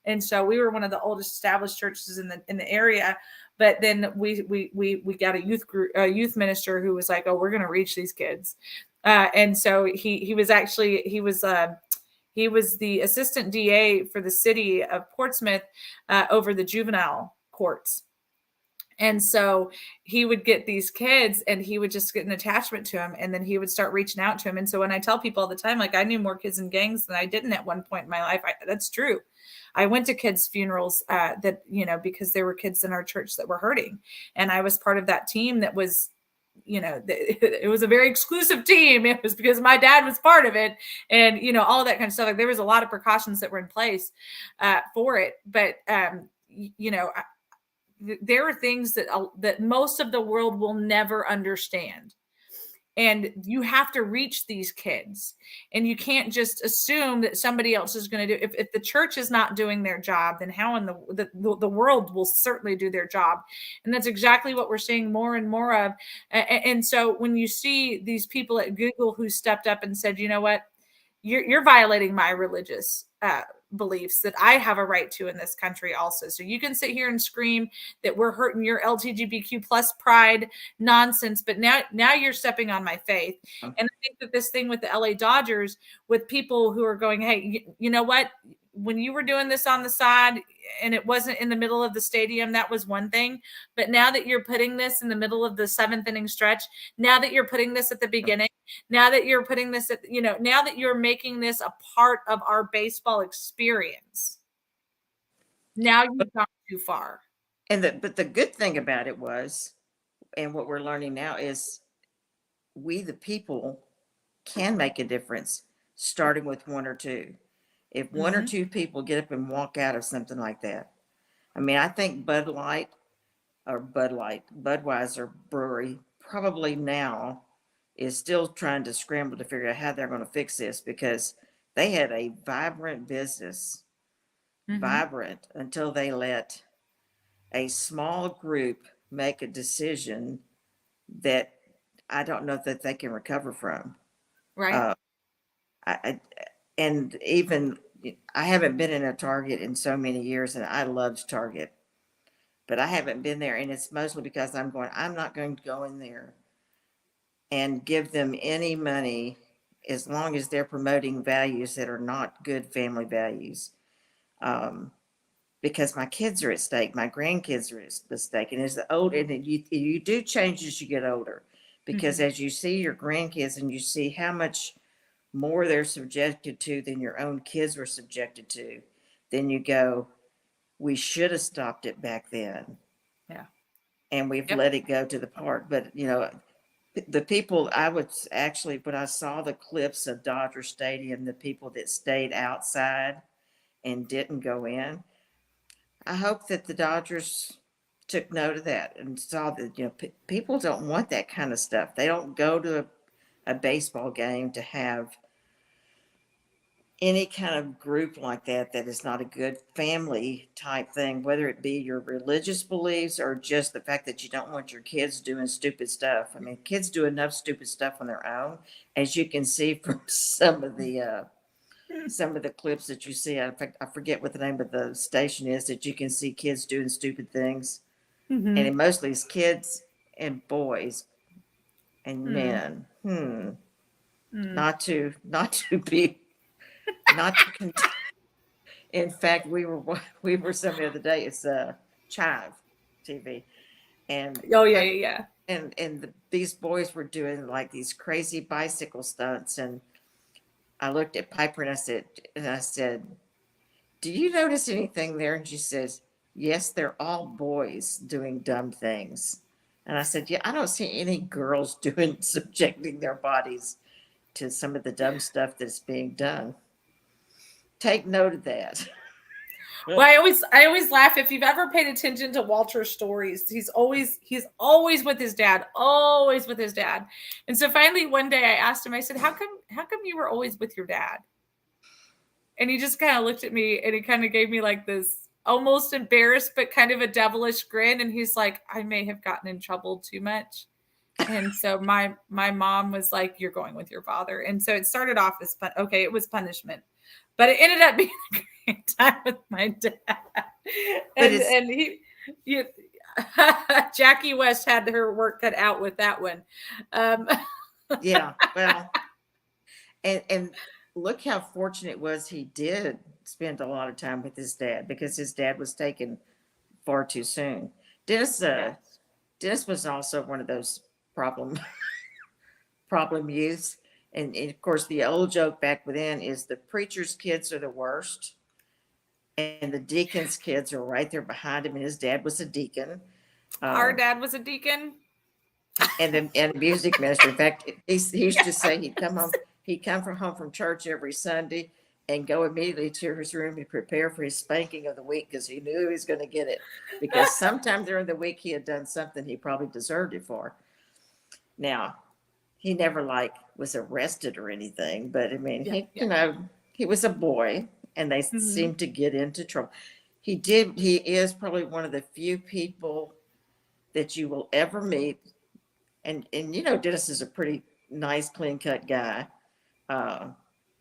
And so we were one of the oldest established churches in the area. But then we got a youth minister who was like, oh, we're going to reach these kids. And so he was the assistant DA for the city of Portsmouth over the juvenile courts. And so he would get these kids and he would just get an attachment to them. And then he would start reaching out to them. And so when I tell people all the time, like I knew more kids in gangs than I didn't at one point in my life, that's true. I went to kids' funerals because there were kids in our church that were hurting. And I was part of that team that was, it was a very exclusive team. It was because my dad was part of it and, all of that kind of stuff. Like there was a lot of precautions that were in place for it. But, there are things that most of the world will never understand. And you have to reach these kids and you can't just assume that somebody else is going to do. If the church is not doing their job, then how in the world will certainly do their job. And that's exactly what we're seeing more and more of. And so when you see these people at Google who stepped up and said, you know what, you're violating my religious beliefs that I have a right to in this country also. So you can sit here and scream that we're hurting your LGBTQ plus pride nonsense, but now you're stepping on my faith. And I think that this thing with the LA Dodgers, with people who are going, hey, you know what? When you were doing this on the side and it wasn't in the middle of the stadium, that was one thing. But now that you're putting this in the middle of the 7th inning stretch, now that you're putting this at the beginning, now that you're putting this at, now that you're making this a part of our baseball experience, now you've gone too far. But the good thing about it was, and what we're learning now is, we the people can make a difference, starting with one or two. If one or two people get up and walk out of something like that, I mean, I think Budweiser Brewery probably now is still trying to scramble to figure out how they're going to fix this, because they had a vibrant business, vibrant, until they let a small group make a decision that I don't know that they can recover from. Right. And even I haven't been in a Target in so many years, and I loved Target, but I haven't been there, and it's mostly because I'm not going to go in there and give them any money as long as they're promoting values that are not good family values. Because my kids are at stake, my grandkids are at stake, and you do change as you get older, because as you see your grandkids and you see how much more they're subjected to than your own kids were subjected to, then you go, we should have stopped it back then. Yeah. And we've let it go to the park. But, the people, when I saw the clips of Dodger Stadium, the people that stayed outside and didn't go in, I hope that the Dodgers took note of that and saw that, people don't want that kind of stuff. They don't go to a baseball game to have any kind of group like that is not a good family type thing, whether it be your religious beliefs or just the fact that you don't want your kids doing stupid stuff. I mean, kids do enough stupid stuff on their own, as you can see from some of the clips that you see. In fact, I forget what the name of the station is, that you can see kids doing stupid things, and it mostly is kids and boys and men. Not to be. Not to in fact, we were some the other day. It's Chive TV, and yeah. And these boys were doing like these crazy bicycle stunts, and I looked at Piper and I said, "Do you notice anything there?" And she says, "Yes, they're all boys doing dumb things." And I said, "Yeah, I don't see any girls subjecting their bodies to some of the dumb stuff that's being done." Take note of that. Well, I always laugh. If you've ever paid attention to Walter's stories, he's always with his dad, always with his dad. And so finally one day I asked him, I said, how come you were always with your dad? And he just kind of looked at me and he kind of gave me like this almost embarrassed, but kind of a devilish grin. And he's like, I may have gotten in trouble too much. And so my mom was like, you're going with your father. And so it started off as fun. Okay, it was punishment, but it ended up being a great time with my dad. And he Jackie West had her work cut out with that one. Yeah, well, and look how fortunate it was he did spend a lot of time with his dad, because his dad was taken far too soon. Dennis was also one of those problem youths. And of course, the old joke back then is the preacher's kids are the worst, and the deacon's kids are right there behind him. And his dad was a deacon. Our dad was a deacon. And the music minister. In fact, he used to say he'd come home from church every Sunday and go immediately to his room and prepare for his spanking of the week, because he knew he was going to get it. Because sometime during the week he had done something he probably deserved it for. Now, he never was arrested or anything, but I mean, he was a boy, and they seemed to get into trouble. He is probably one of the few people that you will ever meet. And Dennis is a pretty nice, clean cut guy.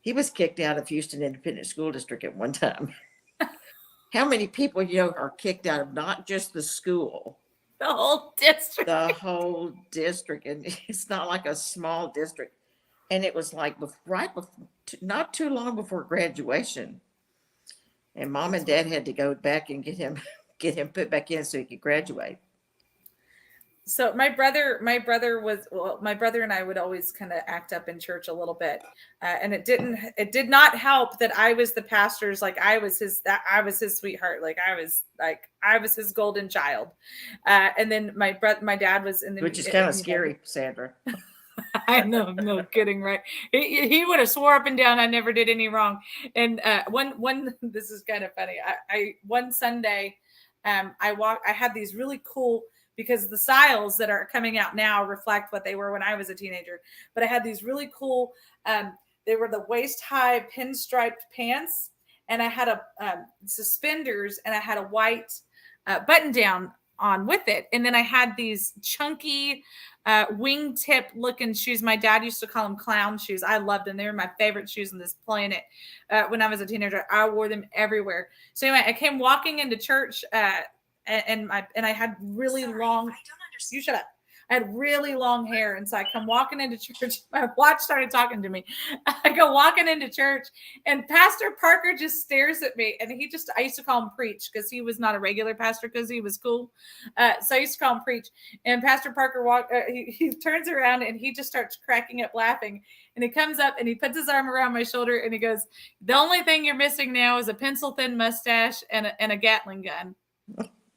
He was kicked out of Houston Independent School District at one time. How many people, are kicked out of not just the school, The whole district. the whole district? And it's not like a small district. And it was like right before, not too long before graduation. And Mom and Dad had to go back and get him put back in so he could graduate. So my brother and I would always kind of act up in church a little bit, and it did not help that I was the pastor's, like I was his sweetheart, like I was his golden child, and then my dad was in the, which is kind of scary, Sandra. I know, no kidding, right? He would have swore up and down I never did any wrong. And one this is kind of funny. I one Sunday, I had these really cool, because the styles that are coming out now reflect what they were when I was a teenager. But I had these really cool, they were the waist-high pinstriped pants, and I had a suspenders, and I had a white button-down on with it. And then I had these chunky wingtip looking shoes. My dad used to call them clown shoes. I loved them. They were my favorite shoes on this planet. When I was a teenager, I wore them everywhere. So anyway, I came walking into church, and I had really long. I don't understand. You shut up. I had really long hair, and so I come walking into church. My watch started talking to me. I go walking into church, and Pastor Parker just stares at me, and I used to call him Preach, because he was not a regular pastor because he was cool. So I used to call him Preach. And Pastor Parker he turns around and he just starts cracking up laughing. And he comes up and he puts his arm around my shoulder and he goes, "The only thing you're missing now is a pencil thin mustache and a Gatling gun."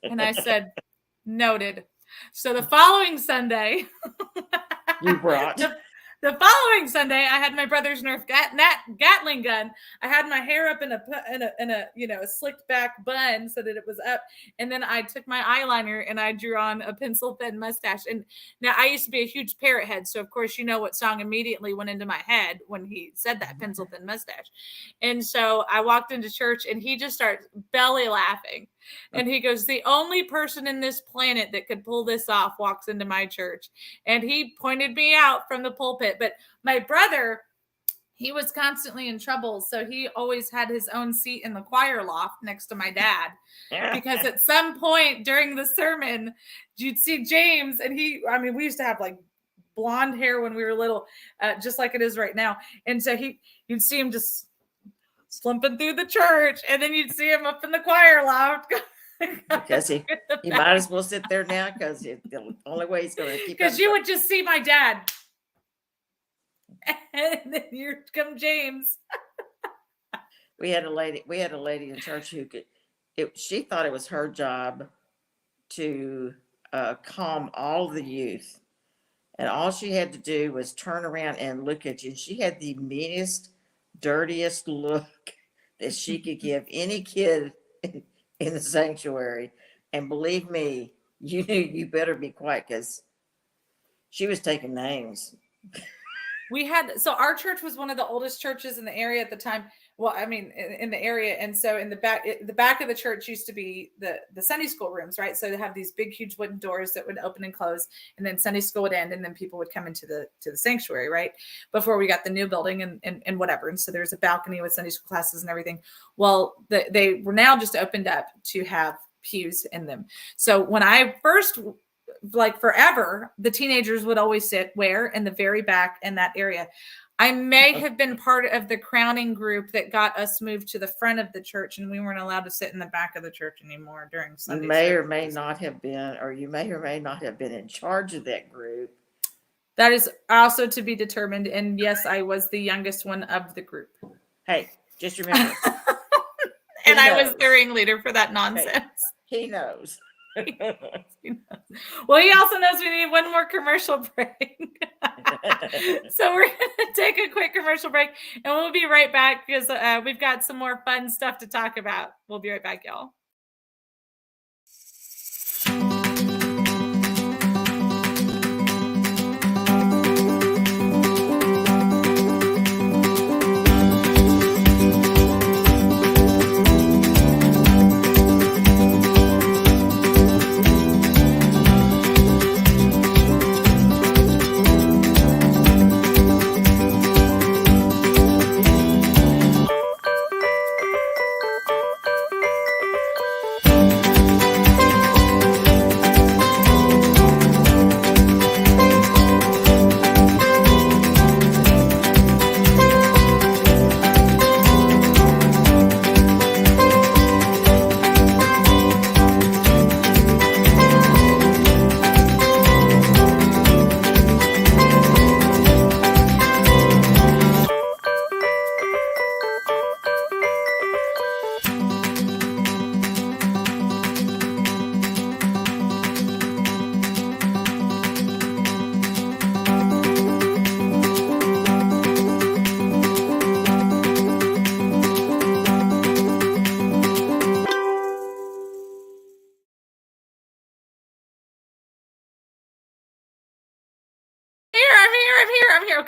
And I said, "Noted." So the following Sunday, You brought. The following Sunday, I had my brother's Nerf Gatling gun. I had my hair up in a slicked back bun so that it was up, and then I took my eyeliner and I drew on a pencil thin mustache. And now I used to be a huge parrot head, so of course you know what song immediately went into my head when he said that, pencil thin mustache. And so I walked into church and he just starts belly laughing. And he goes, "The only person in this planet that could pull this off walks into my church." And he pointed me out from the pulpit. But my brother, he was constantly in trouble. So he always had his own seat in the choir loft next to my dad. Because at some point during the sermon, you'd see James, and we used to have like blonde hair when we were little, just like it is right now. And so you'd see him just slumping through the church, and then you'd see him up in the choir loft. Because he might as well sit there now, because the only way he's going to keep. Because you would just see my dad, and then here come James. We had a lady in church who she thought it was her job to calm all the youth, and all she had to do was turn around and look at you. She had the meanest, dirtiest look that she could give any kid in the sanctuary. And believe me, you knew you better be quiet, because she was taking names. So our church was one of the oldest churches in the area at the time. Well, I mean, in the area. And so in the back of the church used to be the Sunday school rooms, right? So they have these big, huge wooden doors that would open and close, and then Sunday school would end, and then people would come into the sanctuary, right? Before we got the new building and whatever. And so there's a balcony with Sunday school classes and everything. Well, they were now just opened up to have pews in them. So when I first, like forever, the teenagers would always sit where? In the very back in that area. I may have been part of the crowning group that got us moved to the front of the church, and we weren't allowed to sit in the back of the church anymore during Sunday. You may or may not have been, or you may or may not have been in charge of that group. That is also to be determined. And yes, I was the youngest one of the group. Hey, just remember. And I was the ringleader for that nonsense. Hey, he knows. Well, he also knows we need one more commercial break. So we're going to take a quick commercial break, and we'll be right back, because we've got some more fun stuff to talk about. We'll be right back, y'all.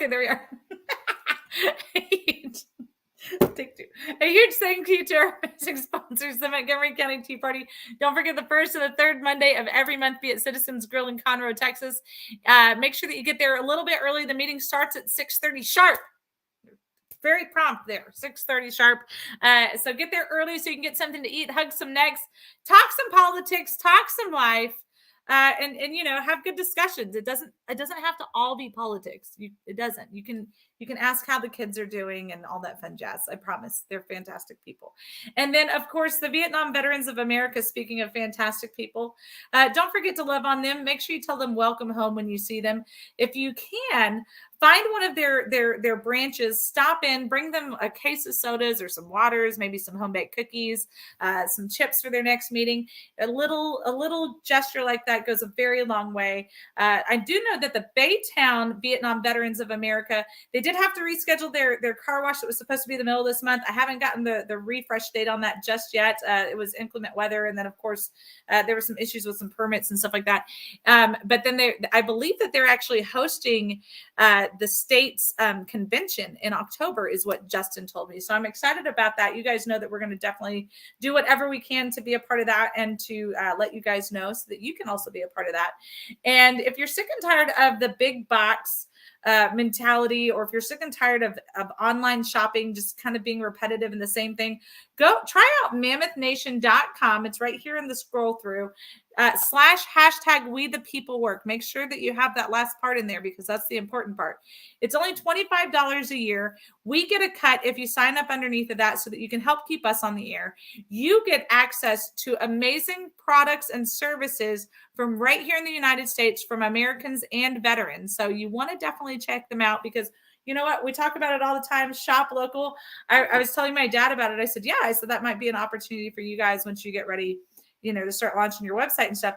Okay, there we are. A huge thank you to our amazing sponsors, the Montgomery County Tea Party. Don't forget the first and the third Monday of every month be at Citizens Grill in Conroe, Texas. Make sure that you get there a little bit early. The meeting starts at 6:30 sharp. Very prompt there, 6:30 sharp. So get there early so you can get something to eat, hug some necks, talk some politics, talk some life. And have good discussions. It doesn't have to all be politics. It doesn't. You can ask how the kids are doing and all that fun jazz. I promise they're fantastic people. And then of course the Vietnam Veterans of America. Speaking of fantastic people, don't forget to love on them. Make sure you tell them welcome home when you see them. If you can, find one of their branches, stop in, bring them a case of sodas or some waters, maybe some home baked cookies, some chips for their next meeting. A little gesture like that goes a very long way. I do know that the Baytown Vietnam Veterans of America, they did have to reschedule their car wash that was supposed to be the middle of this month. I haven't gotten the refresh date on that just yet. It was inclement weather, and then of course there were some issues with some permits and stuff like that. But then I believe that they're actually hosting the state's convention in October is what Justin told me. So I'm excited about that. You guys know that we're going to definitely do whatever we can to be a part of that and to let you guys know so that you can also be a part of that. And if you're sick and tired of the big box mentality, or if you're sick and tired of online shopping, just kind of being repetitive and the same thing, go try out mammothnation.com. It's right here in the scroll through. /# we the people work. Make sure that you have that last part in there because that's the important part. It's only $25 a year. We get a cut if you sign up underneath of that so that you can help keep us on the air. You get access to amazing products and services from right here in the United States from Americans and veterans. So you want to definitely check them out because you know what? We talk about it all the time. Shop local. I was telling my dad about it. I said, yeah, that might be an opportunity for you guys once you get ready, to start launching your website and stuff.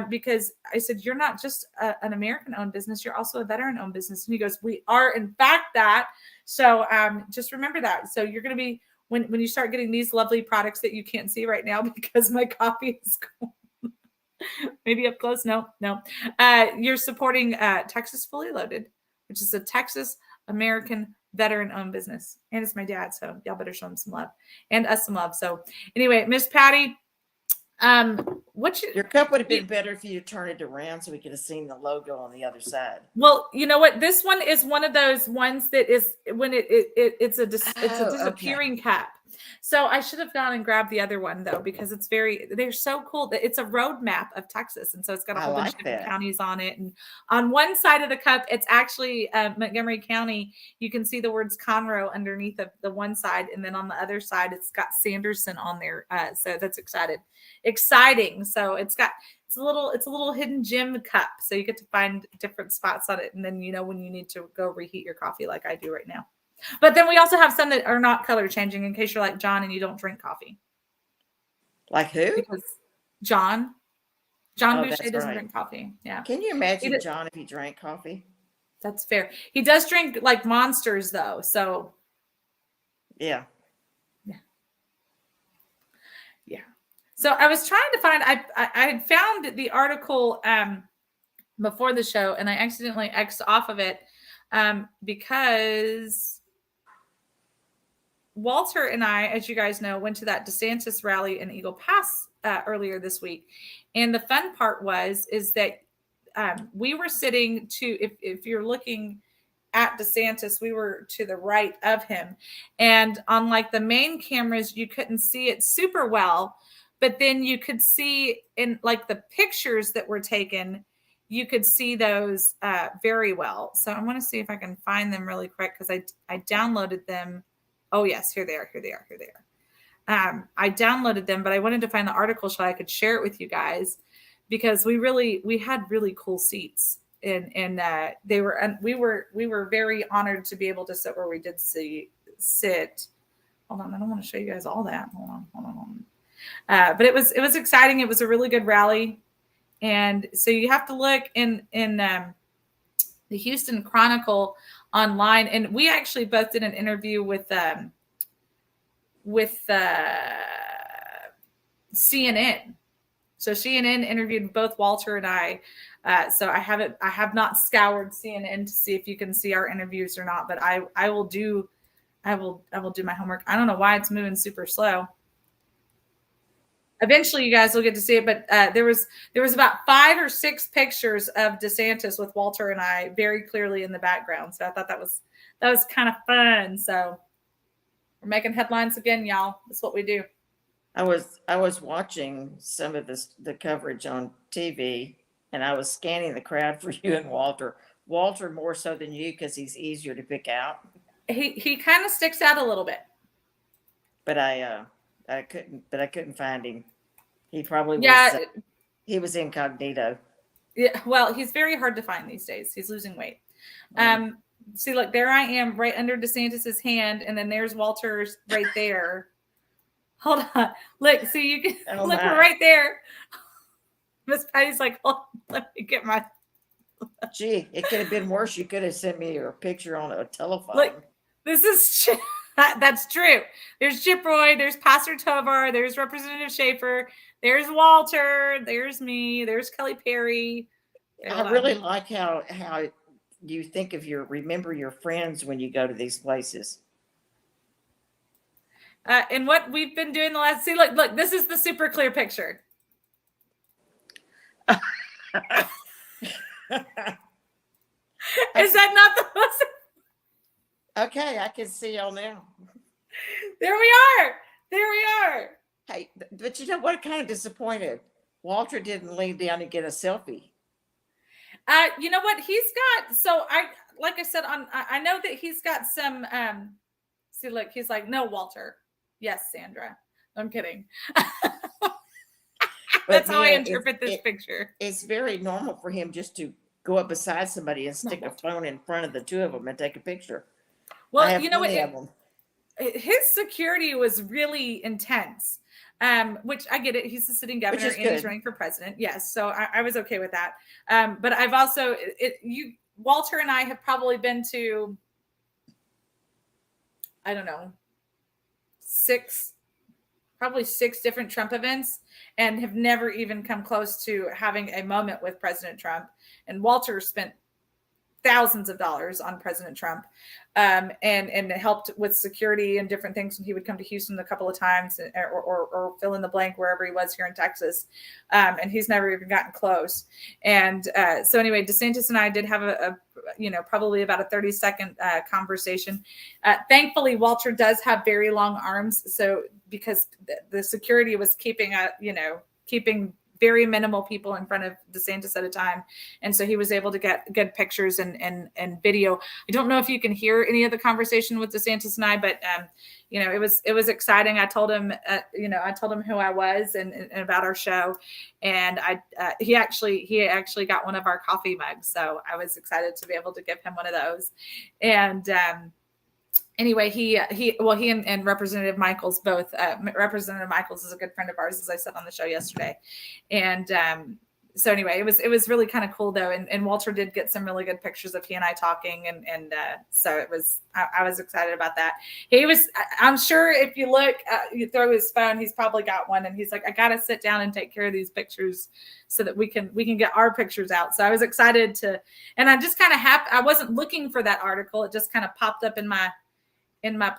Because I said, you're not just an American-owned business. You're also a veteran-owned business. And he goes, we are in fact that. So just remember that. So you're going to be, when you start getting these lovely products that you can't see right now because my coffee is cold. Maybe up close. No. You're supporting Texas Fully Loaded, which is a Texas American veteran-owned business. And it's my dad. So y'all better show him some love and us some love. So anyway, Miss Patty, your cup would have been better if you turned it around so we could have seen the logo on the other side. Well, you know what? This one is one of those ones that is when it's a disappearing cup. So I should have gone and grabbed the other one though, because they're so cool that it's a road map of Texas. And so it's got a whole bunch of different counties on it. And on one side of the cup, it's actually Montgomery County. You can see the words Conroe underneath of the one side. And then on the other side, it's got Sanderson on there. So that's exciting. So it's a little hidden gem cup. So you get to find different spots on it. And then, when you need to go reheat your coffee like I do right now. But then we also have some that are not color changing in case you're like John and you don't drink coffee. Like who? Because John Boucher doesn't drink coffee. Yeah. Can you imagine John if he drank coffee? That's fair. He does drink like Monsters though. So yeah. So I was trying to find, I had found the article before the show and I accidentally X'd off of it because Walter and I, as you guys know, went to that DeSantis rally in Eagle Pass earlier this week. And the fun part is that we were sitting if you're looking at DeSantis, we were to the right of him. And on like the main cameras, you couldn't see it super well, but then you could see in like the pictures that were taken, you could see those very well. So I want to see if I can find them really quick because I downloaded them. Oh, yes, here they are. I downloaded them, but I wanted to find the article so I could share it with you guys because we had really cool seats and we were very honored to be able to sit where we did sit. Hold on, I don't want to show you guys all that. Hold on. But it was exciting. It was a really good rally, and so you have to look in the Houston Chronicle online, and we actually both did an interview with CNN. So CNN interviewed both Walter and I. So I have not scoured CNN to see if you can see our interviews or not, but I will do my homework. I don't know why it's moving super slow. Eventually you guys will get to see it, but there was about 5 or 6 pictures of DeSantis with Walter and I very clearly in the background. So I thought that was kind of fun. So we're making headlines again, y'all. That's what we do. I was watching some of the coverage on TV, and I was scanning the crowd for you and Walter. Walter more so than you because he's easier to pick out. He kind of sticks out a little bit. But I couldn't find him. He probably was. Yeah. He was incognito. Yeah. Well, he's very hard to find these days. He's losing weight. See, look, there I am right under DeSantis's hand, and then there's Walter's right there. Hold on. Look, see, you can look, we're right there. Miss Patty's like, hold on, let me get my. Gee, it could have been worse. You could have sent me your picture on a telephone. Look, this is that's true. There's Chip Roy, there's Pastor Tovar, there's Representative Schaefer, there's Walter, there's me, there's Kelly Perry. I really like how you think of remember your friends when you go to these places. And what we've been doing the last, see, look, this is the super clear picture. Is that not the most? Okay, I can see y'all now. There we are. Hey, but you know what? Kind of disappointed. Walter didn't lean down and get a selfie. You know what? He's got, so like I said, I know that he's got some, see, look, he's like, no, Walter. Yes, Sandra. I'm kidding. That's how I interpret this picture. It's very normal for him just to go up beside somebody and stick a phone in front of the two of them and take a picture. Well, you know what? His security was really intense, which I get it. He's the sitting governor and he's running for president. Yes. So I was okay with that. But I've also, Walter and I have probably been to, I don't know, 6 different Trump events and have never even come close to having a moment with President Trump. And Walter spent thousands of dollars on President Trump and helped with security and different things when he would come to Houston a couple of times or fill in the blank wherever he was here in Texas. And he's never even gotten close. And so anyway, DeSantis and I did have a probably about a 30-second conversation. Thankfully, Walter does have very long arms. So because the security was keeping very minimal people in front of DeSantis at a time. And so he was able to get good pictures and video. I don't know if you can hear any of the conversation with DeSantis and I, but it was exciting. I told him, who I was and about our show. And he actually got one of our coffee mugs. So I was excited to be able to give him one of those. And, anyway, he and Representative Michaels both. Representative Michaels is a good friend of ours, as I said on the show yesterday, and so anyway, it was really kind of cool though, and Walter did get some really good pictures of he and I talking, and so it was. I was excited about that. He was. I'm sure if you look, you throw his phone, he's probably got one, and he's like, I got to sit down and take care of these pictures so that we can get our pictures out. So I was excited to, and I just kind of I wasn't looking for that article. It just kind of popped up in my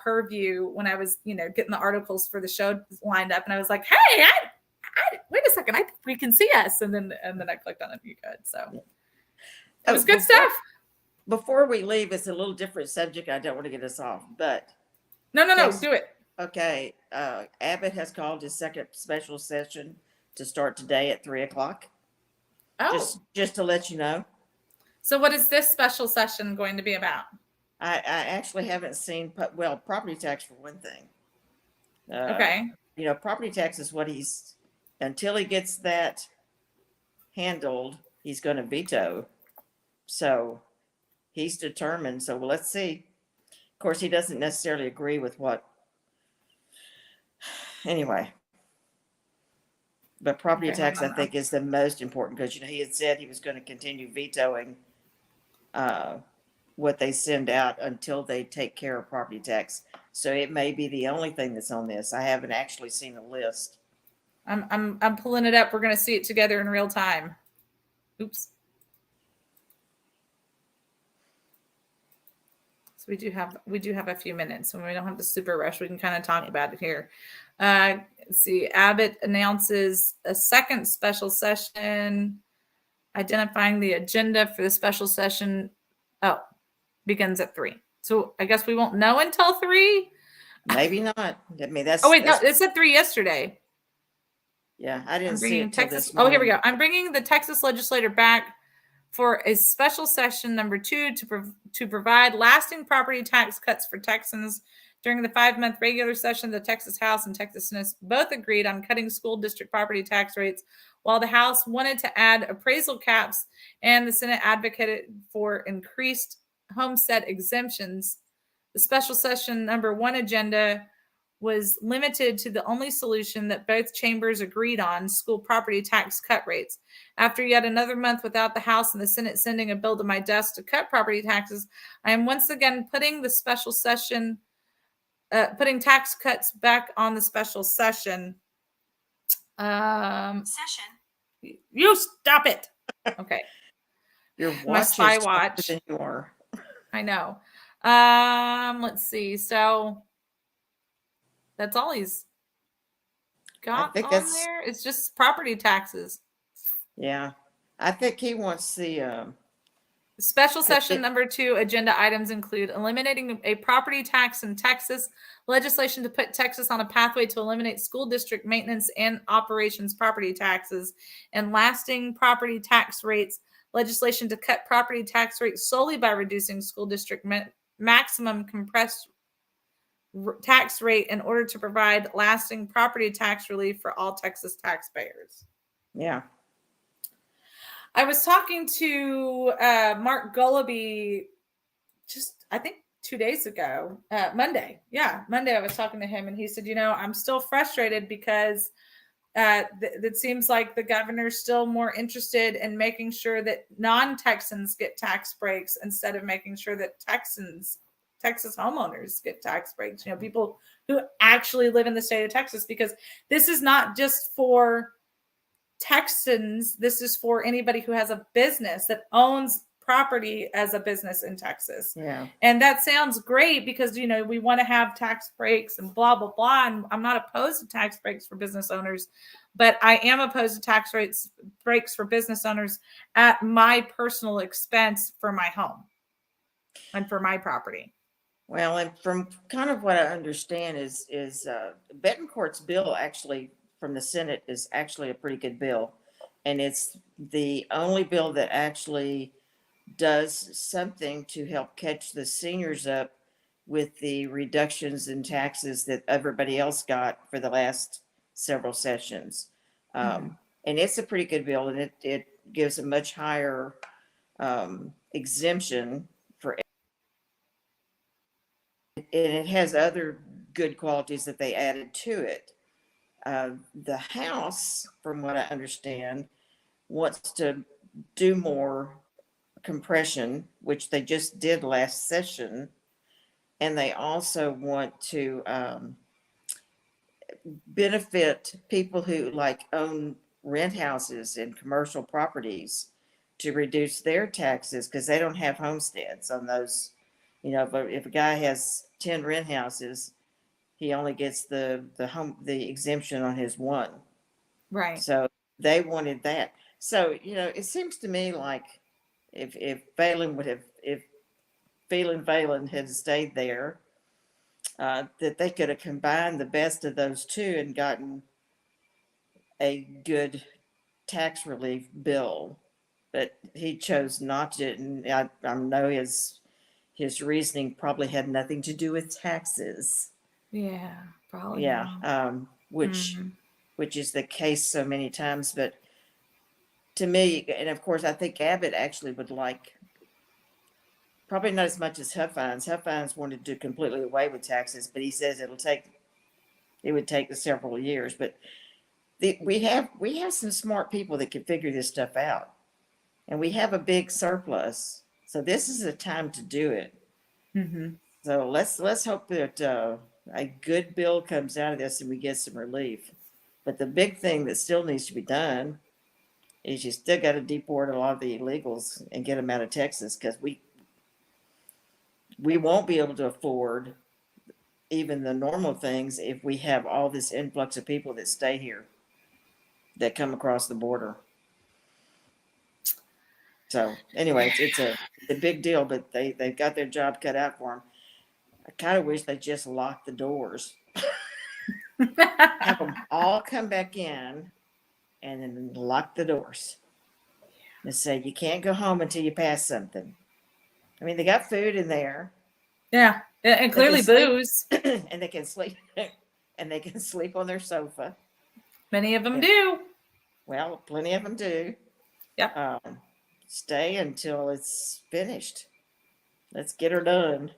purview when I was, getting the articles for the show lined up, and I was like, hey, wait a second, I think we can see us. And then I clicked on it. You could. So it was good stuff. Before we leave, it's a little different subject. I don't want to get us off, but no, do it. Okay. Abbott has called his second special session to start today at 3:00. Oh, just to let you know. So what is this special session going to be about? I actually haven't seen, property tax for one thing. Okay. Property tax is what until he gets that handled, he's going to veto. So he's determined. So let's see. Of course, he doesn't necessarily agree with anyway. But property tax, I think, is the most important because, he had said he was going to continue vetoing what they send out until they take care of property tax. So it may be the only thing that's on this. I haven't actually seen a list. I'm pulling it up. We're going to see it together in real time. Oops. So we do have a few minutes, and we don't have to super rush. We can kind of talk about it here. Let's see. Abbott announces a second special session, identifying the agenda for the special session. Oh, begins at 3. So I guess we won't know until 3. Maybe not. I mean, that's. Oh wait, no, that's, it said 3 yesterday. yeah, I didn't I'm see bringing it till Texas. this Oh, here we morning. go. I'm bringing the Texas legislator back for a special session number 2 to provide lasting property tax cuts for Texans. During the 5-month regular session, the Texas House and Texas Senate both agreed on cutting school district property tax rates, while the House wanted to add appraisal caps and the Senate advocated for increased homestead exemptions. The special session number 1 agenda was limited to the only solution that both chambers agreed on, school property tax cut rates. After yet another month without the House and the Senate sending a bill to my desk to cut property taxes, I am once again putting tax cuts back on the special session. You stop it. Okay. Your My watch spy is watch. sharper than you are. I know. Let's see. So that's all he's got think on that's- there. It's just property taxes. Yeah, I think he wants the. Special session number 2 agenda items include eliminating a property tax in Texas, legislation to put Texas on a pathway to eliminate school district maintenance and operations property taxes, and lasting property tax rates, legislation to cut property tax rates solely by reducing school district maximum compressed tax rate in order to provide lasting property tax relief for all Texas taxpayers. Yeah. I was talking to Mark Gullaby just, I think, 2 days ago, Monday. Yeah, Monday I was talking to him, and he said, I'm still frustrated because it seems like the governor's still more interested in making sure that non-Texans get tax breaks instead of making sure that Texas homeowners get tax breaks. People who actually live in the state of Texas, because this is not just for Texans, this is for anybody who has a business that owns property as a business in Texas. Yeah. And that sounds great because, we want to have tax breaks and blah, blah, blah. And I'm not opposed to tax breaks for business owners, but I am opposed to tax breaks for business owners at my personal expense for my home and for my property. Well, and from kind of what I understand is Betancourt's bill actually from the Senate is actually a pretty good bill. And it's the only bill that actually does something to help catch the seniors up with the reductions in taxes that everybody else got for the last several sessions. And it's a pretty good bill, and it gives a much higher exemption for, and it has other good qualities that they added to it. The House, from what I understand, wants to do more compression, which they just did last session. And they also want to benefit people who own rent houses and commercial properties to reduce their taxes because they don't have homesteads on those. If a guy has 10 rent houses, he only gets the exemption on his one. Right. So they wanted that. So, it seems to me like if Phelan had stayed there, that they could have combined the best of those two and gotten a good tax relief bill. But he chose not to, and I know his reasoning probably had nothing to do with taxes. Yeah, probably. Yeah, which is the case so many times. But to me, and of course, I think Abbott actually would like, probably not as much as Huffines. Huffines wanted to do completely away with taxes, but he says it would take several years. But we have some smart people that can figure this stuff out, and we have a big surplus. So this is a time to do it. So let's hope that a good bill comes out of this and we get some relief. But the big thing that still needs to be done is you still got to deport a lot of the illegals and get them out of Texas, because we won't be able to afford even the normal things if we have all this influx of people that stay here, that come across the border. So anyway, it's a big deal, but they've got their job cut out for them. I kind of wish they just locked the doors, have them all come back in, and then lock the doors and say you can't go home until you pass something. I mean, they got food in there. Yeah, and clearly booze. And they can sleep, and they can sleep on their sofa. Many of them do. Well, plenty of them do. Yep. Stay until it's finished. Let's get her done.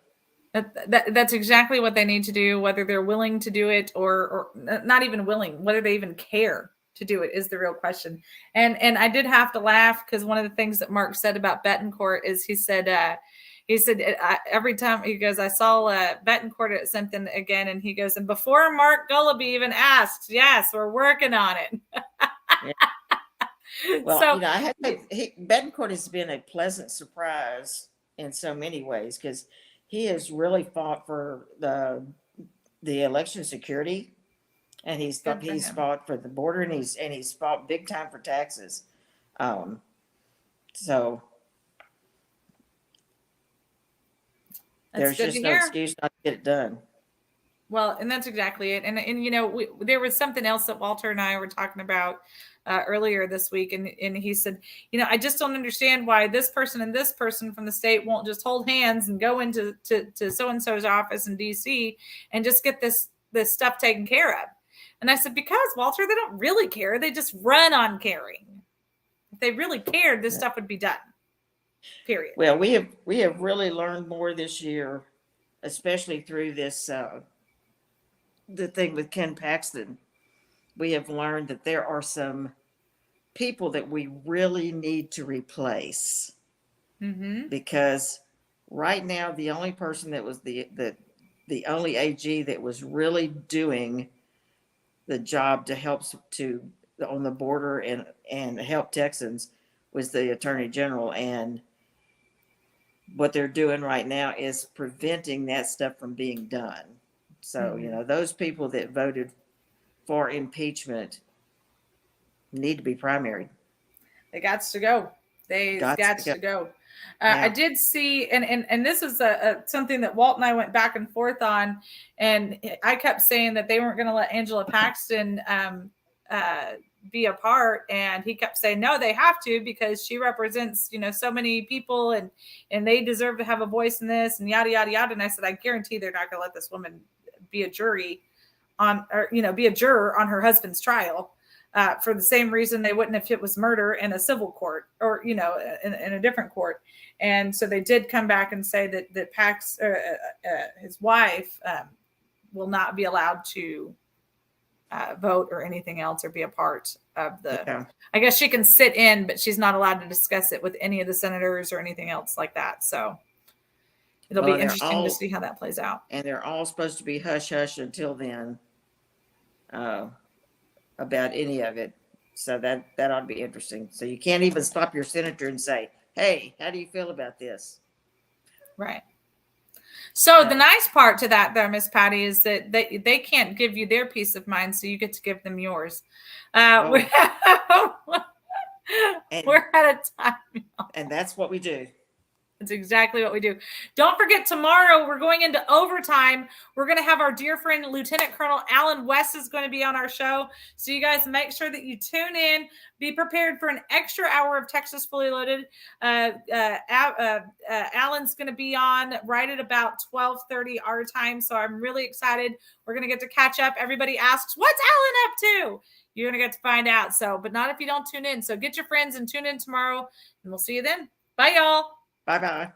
That's exactly what they need to do, whether they're willing to do it or not even willing, whether they even care to do it is the real question. And I did have to laugh because one of the things that Mark said about Betancourt is he said every time he goes, I saw Betancourt at something again, and he goes, and before Mark Gullaby even asked, yes, we're working on it. Yeah. Well, so, I have to say, Betancourt has been a pleasant surprise in so many ways, because he has really fought for the election security, and he's fought for the border, and he's fought big time for taxes. So there's just no excuse not to get it done. Well, and that's exactly it. And there was something else that Walter and I were talking about earlier this week. And he said, I just don't understand why this person and this person from the state won't just hold hands and go into to so-and-so's office in DC and just get this stuff taken care of. And I said, because Walter, they don't really care. They just run on caring. If they really cared, this stuff would be done. Period. Well, we have really learned more this year, especially through this, the thing with Ken Paxton. We have learned that there are some people that we really need to replace. Mm-hmm. Because right now, the only person that was the only AG that was really doing the job to help on the border and help Texans was the Attorney General. And what they're doing right now is preventing that stuff from being done. So, those people that voted for impeachment need to be primaried. They got to go. They got to go. Yeah. I did see, and this is something that Walt and I went back and forth on, and I kept saying that they weren't going to let Angela Paxton be a part, and he kept saying no, they have to, because she represents so many people, and they deserve to have a voice in this, and yada yada yada. And I said, I guarantee they're not going to let this woman be a juror on her husband's trial. For the same reason they wouldn't if it was murder in a civil court or, in a different court. And so they did come back and say that Pax, his wife, will not be allowed to vote or anything else or be a part of the. Yeah. I guess she can sit in, but she's not allowed to discuss it with any of the senators or anything else like that. So it'll be interesting to see how that plays out. And they're all supposed to be hush hush until then. About any of it. So that ought to be interesting. So you can't even stop your senator and say, hey, how do you feel about this? Right. So the nice part to that though, Miss Patty, is that they can't give you their peace of mind, so you get to give them yours. We're out of time. And that's what we do. That's exactly what we do. Don't forget, tomorrow we're going into overtime. We're going to have our dear friend Lieutenant Colonel Alan West is going to be on our show. So you guys make sure that you tune in. Be prepared for an extra hour of Texas Fully Loaded. Alan's going to be on right at about 12:30 our time. So I'm really excited. We're going to get to catch up. Everybody asks, what's Alan up to? You're going to get to find out. So, but not if you don't tune in. So get your friends and tune in tomorrow, and we'll see you then. Bye, y'all. Bye-bye.